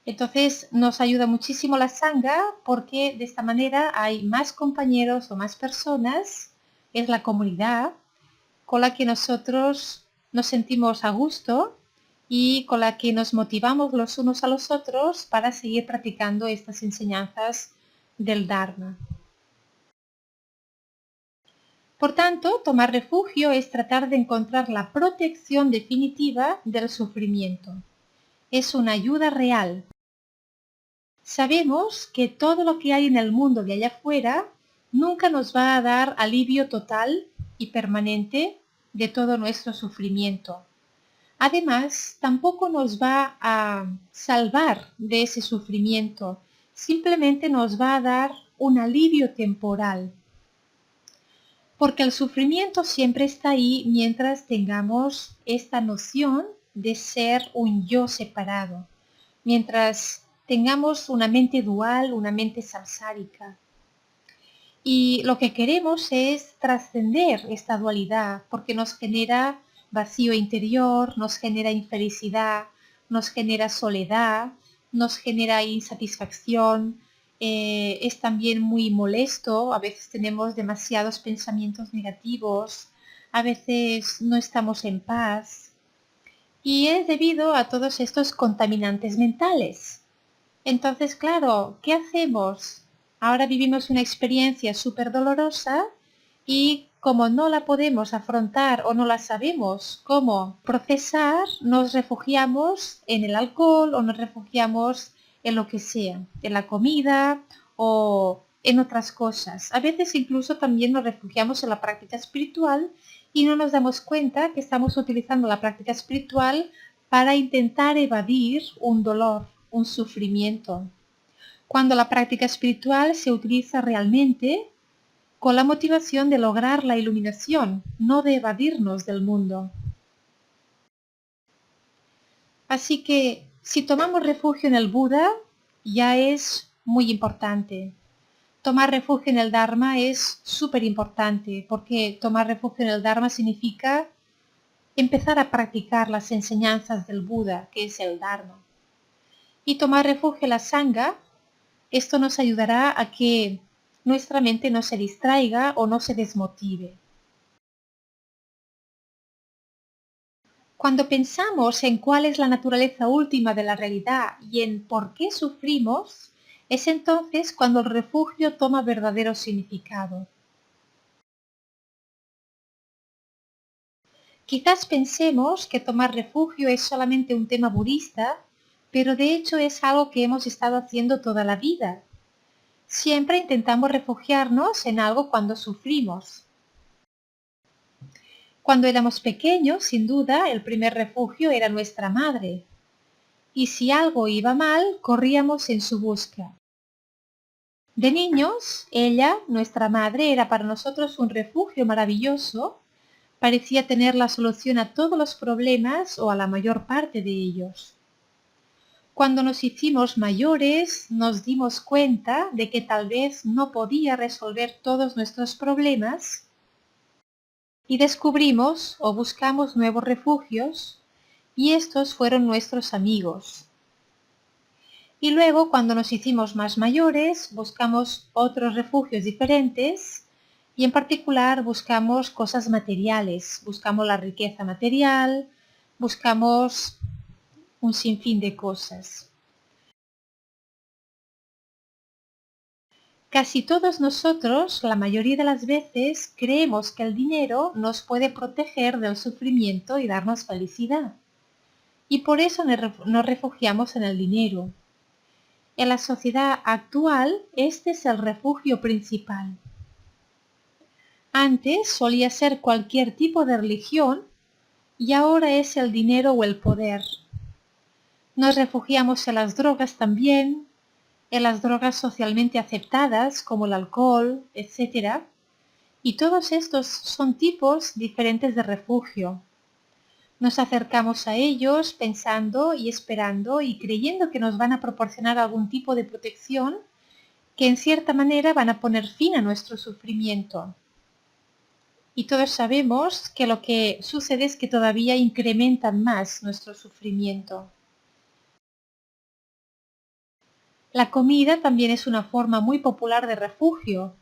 Entonces nos ayuda muchísimo la Sangha porque de esta manera hay más compañeros o más personas, es la comunidad con la que nosotros nos sentimos a gusto y con la que nos motivamos los unos a los otros para seguir practicando estas enseñanzas del Dharma. Por tanto, tomar refugio es tratar de encontrar la protección definitiva del sufrimiento. Es una ayuda real. Sabemos que todo lo que hay en el mundo de allá afuera nunca nos va a dar alivio total y permanente de todo nuestro sufrimiento. Además, tampoco nos va a salvar de ese sufrimiento, simplemente nos va a dar un alivio temporal. Porque el sufrimiento siempre está ahí mientras tengamos esta noción de ser un yo separado, mientras tengamos una mente dual, una mente samsárica. Y lo que queremos es trascender esta dualidad porque nos genera vacío interior, nos genera infelicidad, nos genera soledad, nos genera insatisfacción, es también muy molesto, a veces tenemos demasiados pensamientos negativos, a veces no estamos en paz y es debido a todos estos contaminantes mentales. Entonces, claro, ¿qué hacemos? Ahora vivimos una experiencia súper dolorosa y como no la podemos afrontar o no la sabemos cómo procesar, nos refugiamos en el alcohol o nos refugiamos en lo que sea, en la comida o en otras cosas. A veces incluso también nos refugiamos en la práctica espiritual y no nos damos cuenta que estamos utilizando la práctica espiritual para intentar evadir un dolor, un sufrimiento. Cuando la práctica espiritual se utiliza realmente con la motivación de lograr la iluminación, no de evadirnos del mundo. Así que si tomamos refugio en el Buda, ya es muy importante, Tomar refugio en el Dharma es súper importante porque tomar refugio en el Dharma significa empezar a practicar las enseñanzas del Buda, que es el Dharma. Y tomar refugio en la Sangha, esto nos ayudará a que nuestra mente no se distraiga o no se desmotive. Cuando pensamos en cuál es la naturaleza última de la realidad y en por qué sufrimos, es entonces cuando el refugio toma verdadero significado. Quizás pensemos que tomar refugio es solamente un tema budista, pero de hecho es algo que hemos estado haciendo toda la vida. Siempre intentamos refugiarnos en algo cuando sufrimos. Cuando éramos pequeños, sin duda, el primer refugio era nuestra madre. Y si algo iba mal, corríamos en su busca. De niños, ella, nuestra madre, era para nosotros un refugio maravilloso. Parecía tener la solución a todos los problemas o a la mayor parte de ellos. Cuando nos hicimos mayores, nos dimos cuenta de que tal vez no podía resolver todos nuestros problemas y descubrimos o buscamos nuevos refugios y estos fueron nuestros amigos. Y luego, cuando nos hicimos más mayores, buscamos otros refugios diferentes y en particular buscamos cosas materiales, buscamos la riqueza material, buscamos un sinfín de cosas. Casi todos nosotros, la mayoría de las veces, creemos que el dinero nos puede proteger del sufrimiento y darnos felicidad. Y por eso nos refugiamos en el dinero. En la sociedad actual, este es el refugio principal. Antes solía ser cualquier tipo de religión y ahora es el dinero o el poder. Nos refugiamos en las drogas también, en las drogas socialmente aceptadas como el alcohol, etc. Y todos estos son tipos diferentes de refugio. Nos acercamos a ellos pensando y esperando y creyendo que nos van a proporcionar algún tipo de protección que en cierta manera van a poner fin a nuestro sufrimiento. Y todos sabemos que lo que sucede es que todavía incrementan más nuestro sufrimiento. La comida también es una forma muy popular de refugio.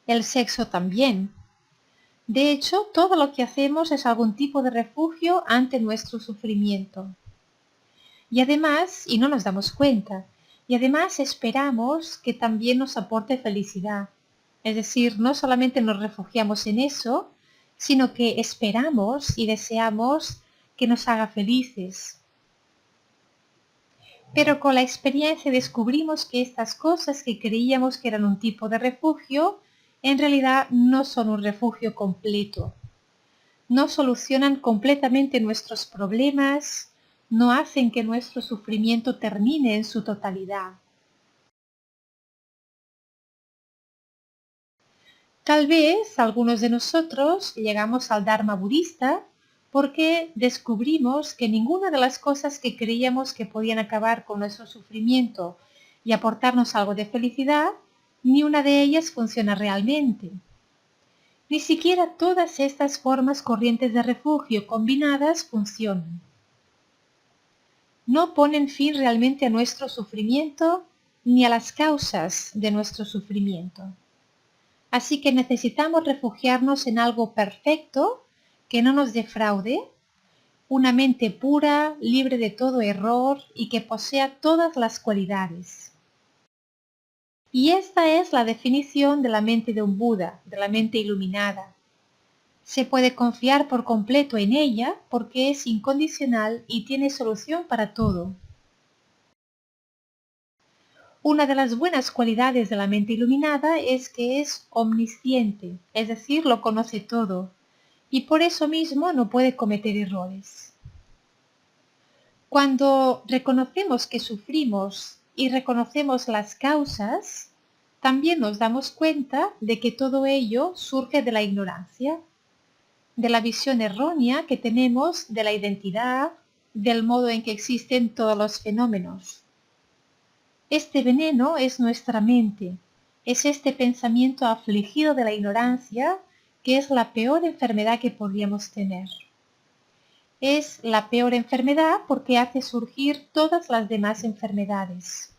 El sexo también. De hecho, todo lo que hacemos es algún tipo de refugio ante nuestro sufrimiento. Y además, y no nos damos cuenta, y además esperamos que también nos aporte felicidad. Es decir, no solamente nos refugiamos en eso, sino que esperamos y deseamos que nos haga felices. Pero con la experiencia descubrimos que estas cosas que creíamos que eran un tipo de refugio, en realidad no son un refugio completo. No solucionan completamente nuestros problemas, no hacen que nuestro sufrimiento termine en su totalidad. Tal vez algunos de nosotros llegamos al Dharma budista porque descubrimos que ninguna de las cosas que creíamos que podían acabar con nuestro sufrimiento y aportarnos algo de felicidad, ni una de ellas funciona realmente. Ni siquiera todas estas formas corrientes de refugio combinadas funcionan. No ponen fin realmente a nuestro sufrimiento ni a las causas de nuestro sufrimiento. Así que necesitamos refugiarnos en algo perfecto que no nos defraude, una mente pura, libre de todo error y que posea todas las cualidades. Y esta es la definición de la mente de un Buda, de la mente iluminada. Se puede confiar por completo en ella porque es incondicional y tiene solución para todo. Una de las buenas cualidades de la mente iluminada es que es omnisciente, es decir, lo conoce todo, y por eso mismo no puede cometer errores. Cuando reconocemos que sufrimos y reconocemos las causas, también nos damos cuenta de que todo ello surge de la ignorancia, de la visión errónea que tenemos de la identidad, del modo en que existen todos los fenómenos. Este veneno es nuestra mente, Es este pensamiento afligido de la ignorancia que es la peor enfermedad que podríamos tener. Es la peor enfermedad porque hace surgir todas las demás enfermedades.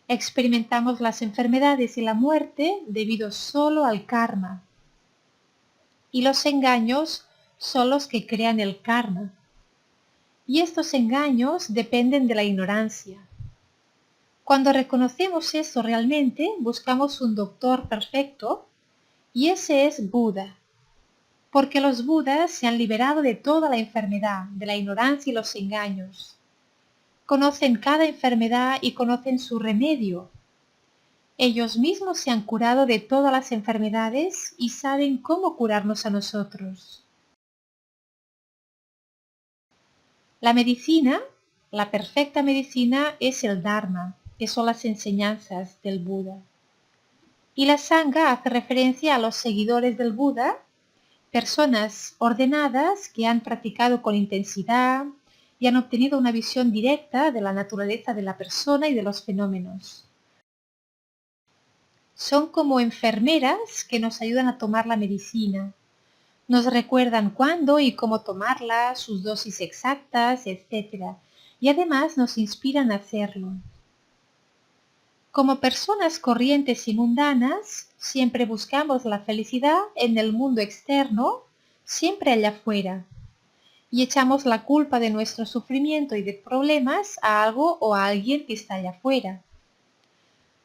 Experimentamos las enfermedades y la muerte debido solo al karma. Y los engaños son los que crean el karma. Y estos engaños dependen de la ignorancia. Cuando reconocemos esto realmente, buscamos un doctor perfecto y ese es Buda. Porque los Budas se han liberado de toda la enfermedad, de la ignorancia y los engaños. Conocen cada enfermedad y conocen su remedio. Ellos mismos se han curado de todas las enfermedades y saben cómo curarnos a nosotros. La medicina, la perfecta medicina, es el Dharma, que son las enseñanzas del Buda. Y la Sangha hace referencia a los seguidores del Buda, personas ordenadas que han practicado con intensidad y han obtenido una visión directa de la naturaleza de la persona y de los fenómenos. Son como enfermeras que nos ayudan a tomar la medicina. Nos recuerdan cuándo y cómo tomarla, sus dosis exactas, etc. Y además nos inspiran a hacerlo. Como personas corrientes y mundanas, siempre buscamos la felicidad en el mundo externo, siempre allá afuera, y echamos la culpa de nuestro sufrimiento y de problemas a algo o a alguien que está allá afuera.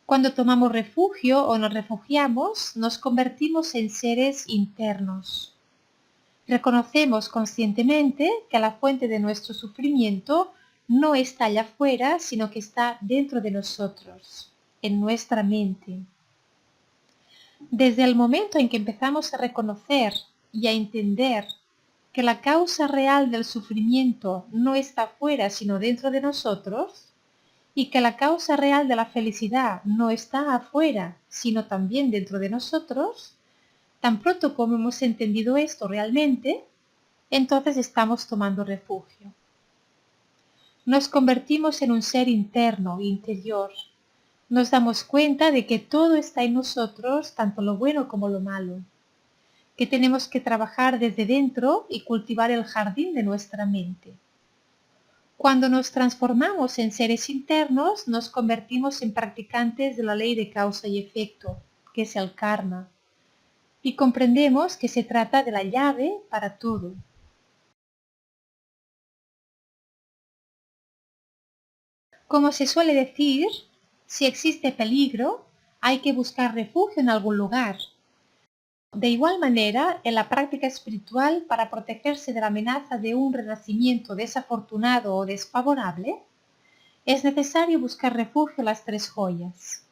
Cuando tomamos refugio o nos refugiamos, nos convertimos en seres internos. Reconocemos conscientemente que la fuente de nuestro sufrimiento no está allá afuera, sino que está dentro de nosotros, en nuestra mente. Desde el momento en que empezamos a reconocer y a entender que la causa real del sufrimiento no está afuera, sino dentro de nosotros, y que la causa real de la felicidad no está afuera, sino también dentro de nosotros, tan pronto como hemos entendido esto realmente, entonces estamos tomando refugio. Nos convertimos en un ser interno, interior. Nos damos cuenta de que todo está en nosotros, tanto lo bueno como lo malo, que tenemos que trabajar desde dentro y cultivar el jardín de nuestra mente. Cuando nos transformamos en seres internos, nos convertimos en practicantes de la ley de causa y efecto, que es el karma, y comprendemos que se trata de la llave para todo. Como se suele decir, si existe peligro, hay que buscar refugio en algún lugar. De igual manera, en la práctica espiritual, para protegerse de la amenaza de un renacimiento desafortunado o desfavorable, es necesario buscar refugio en las tres joyas.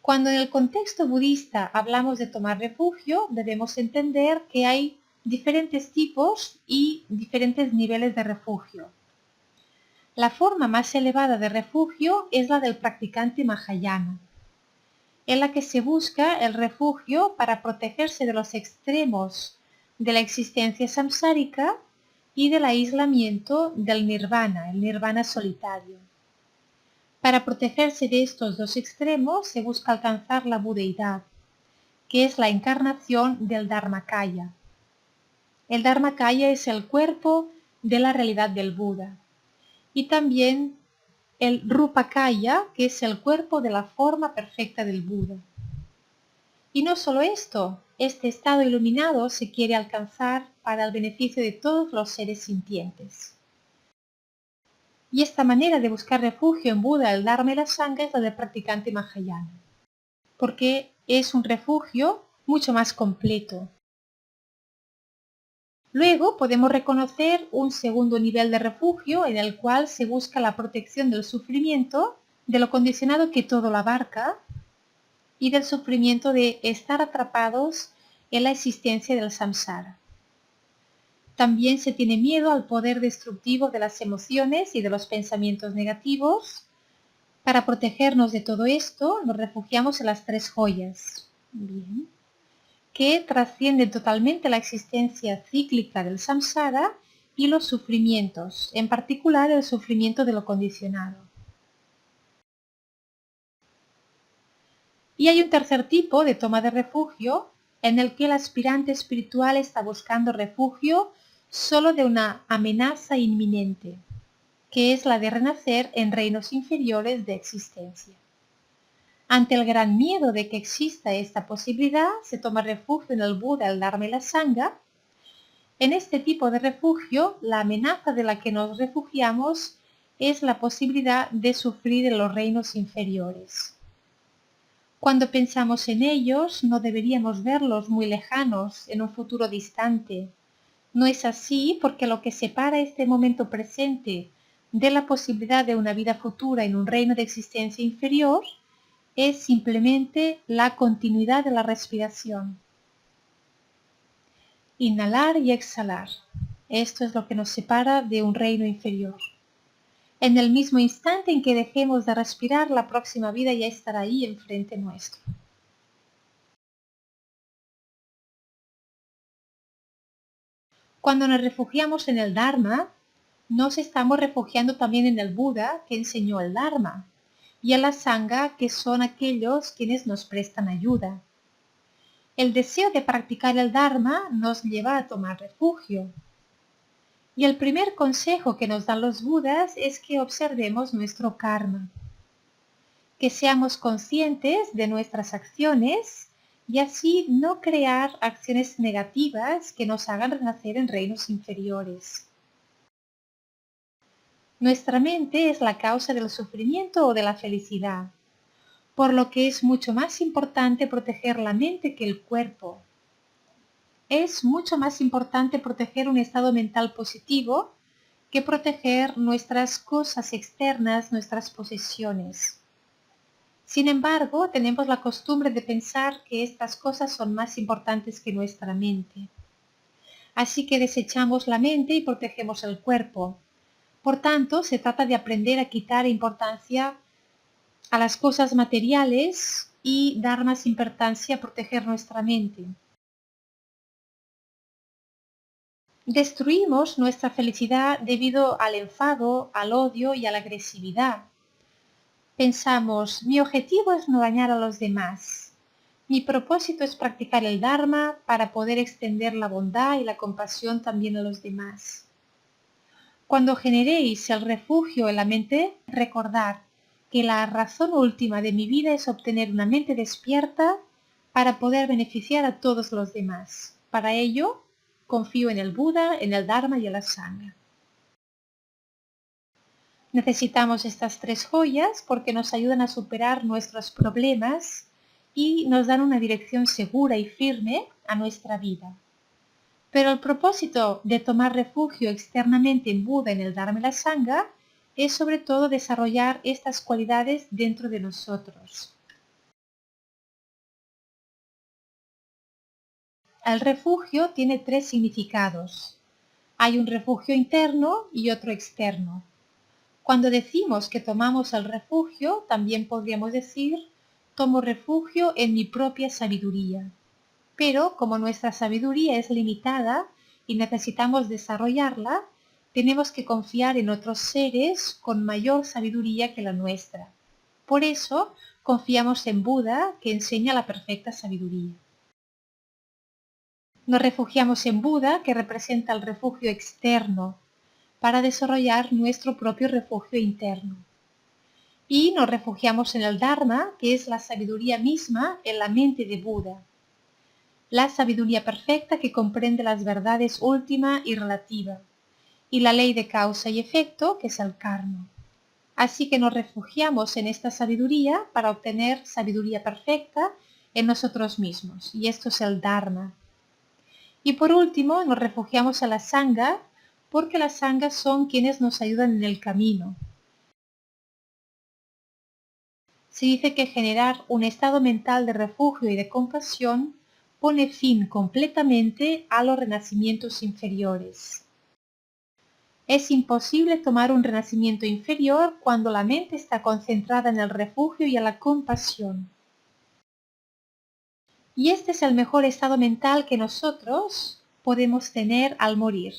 Cuando en el contexto budista hablamos de tomar refugio, debemos entender que hay diferentes tipos y diferentes niveles de refugio. La forma más elevada de refugio es la del practicante Mahayana, en la que se busca el refugio para protegerse de los extremos de la existencia samsárica y del aislamiento del nirvana, el nirvana solitario. Para protegerse de estos dos extremos se busca alcanzar la budeidad, que es la encarnación del Dharmakaya. El Dharmakaya es el cuerpo de la realidad del Buda. Y también el Rupakaya, que es el cuerpo de la forma perfecta del Buda. Y no solo esto, este estado iluminado se quiere alcanzar para el beneficio de todos los seres sintientes. Y esta manera de buscar refugio en Buda, el Dharma y la Sangha es la del practicante Mahayana, porque es un refugio mucho más completo. Luego podemos reconocer un segundo nivel de refugio en el cual se busca la protección del sufrimiento, de lo condicionado que todo lo abarca, y del sufrimiento de estar atrapados en la existencia del samsara. También se tiene miedo al poder destructivo de las emociones y de los pensamientos negativos. Para protegernos de todo esto, nos refugiamos en las tres joyas. Bien. Que trascienden totalmente la existencia cíclica del samsara y los sufrimientos, en particular el sufrimiento de lo condicionado. Y hay un tercer tipo de toma de refugio en el que el aspirante espiritual está buscando refugio solo de una amenaza inminente, que es la de renacer en reinos inferiores de existencia. Ante el gran miedo de que exista esta posibilidad, se toma refugio en el Buda, el Dharma y la Sangha. En este tipo de refugio, la amenaza de la que nos refugiamos es la posibilidad de sufrir en los reinos inferiores. Cuando pensamos en ellos, no deberíamos verlos muy lejanos, en un futuro distante. No es así porque lo que separa este momento presente de la posibilidad de una vida futura en un reino de existencia inferior es simplemente la continuidad de la respiración. Inhalar y exhalar. Esto es lo que nos separa de un reino inferior. En el mismo instante en que dejemos de respirar, la próxima vida ya estará ahí enfrente nuestro. Cuando nos refugiamos en el Dharma, nos estamos refugiando también en el Buda que enseñó el Dharma y en la Sangha, que son aquellos quienes nos prestan ayuda. El deseo de practicar el Dharma nos lleva a tomar refugio. Y el primer consejo que nos dan los Budas es que observemos nuestro karma, que seamos conscientes de nuestras acciones y así no crear acciones negativas que nos hagan renacer en reinos inferiores. Nuestra mente es la causa del sufrimiento o de la felicidad, por lo que es mucho más importante proteger la mente que el cuerpo. Es mucho más importante proteger un estado mental positivo que proteger nuestras cosas externas, nuestras posesiones. Sin embargo, tenemos la costumbre de pensar que estas cosas son más importantes que nuestra mente. Así que desechamos la mente y protegemos el cuerpo. Por tanto, se trata de aprender a quitar importancia a las cosas materiales y dar más importancia a proteger nuestra mente. Destruimos nuestra felicidad debido al enfado, al odio y a la agresividad. Pensamos, mi objetivo es no dañar a los demás. Mi propósito es practicar el Dharma para poder extender la bondad y la compasión también a los demás. Cuando generéis el refugio en la mente, recordad que la razón última de mi vida es obtener una mente despierta para poder beneficiar a todos los demás. Para ello, confío en el Buda, en el Dharma y en la Sangha. Necesitamos estas tres joyas porque nos ayudan a superar nuestros problemas y nos dan una dirección segura y firme a nuestra vida. Pero el propósito de tomar refugio externamente en Buda, en el Dharma y la Sangha es sobre todo desarrollar estas cualidades dentro de nosotros. El refugio tiene tres significados. Hay un refugio interno y otro externo. Cuando decimos que tomamos el refugio, también podríamos decir, tomo refugio en mi propia sabiduría. Pero como nuestra sabiduría es limitada y necesitamos desarrollarla, tenemos que confiar en otros seres con mayor sabiduría que la nuestra. Por eso, confiamos en Buda, que enseña la perfecta sabiduría. Nos refugiamos en Buda, que representa el refugio externo, para desarrollar nuestro propio refugio interno. Y nos refugiamos en el Dharma, que es la sabiduría misma en la mente de Buda. La sabiduría perfecta que comprende las verdades última y relativa, y la ley de causa y efecto, que es el karma. Así que nos refugiamos en esta sabiduría para obtener sabiduría perfecta en nosotros mismos, y esto es el Dharma. Y por último, nos refugiamos en la Sangha, porque las sanghas son quienes nos ayudan en el camino. Se dice que generar un estado mental de refugio y de compasión pone fin completamente a los renacimientos inferiores. Es imposible tomar un renacimiento inferior cuando la mente está concentrada en el refugio y en la compasión. Y este es el mejor estado mental que nosotros podemos tener al morir,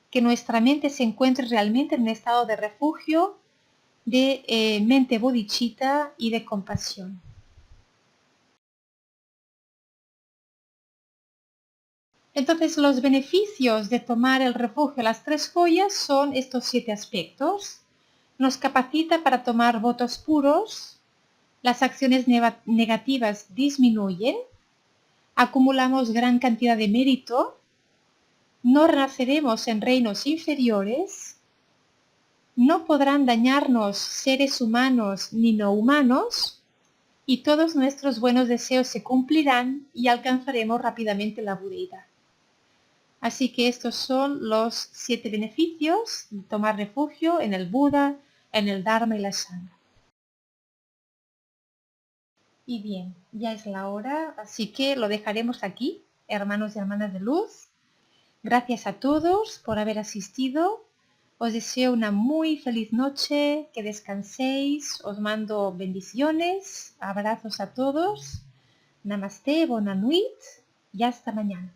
que nuestra mente se encuentre realmente en un estado de refugio, de mente bodhicitta y de compasión. Entonces, los beneficios de tomar el refugio Las Tres Joyas son estos 7 aspectos. Nos capacita para tomar votos puros, las acciones negativas disminuyen, acumulamos gran cantidad de mérito, no renaceremos en reinos inferiores, no podrán dañarnos seres humanos ni no humanos, y todos nuestros buenos deseos se cumplirán y alcanzaremos rápidamente la budeidad. Así que estos son los 7 beneficios de tomar refugio en el Buda, en el Dharma y la Sangha. Y bien, ya es la hora, así que lo dejaremos aquí, hermanos y hermanas de luz. Gracias a todos por haber asistido. Os deseo una muy feliz noche, que descanséis, os mando bendiciones, abrazos a todos. Namaste, Bona Nuit y hasta mañana.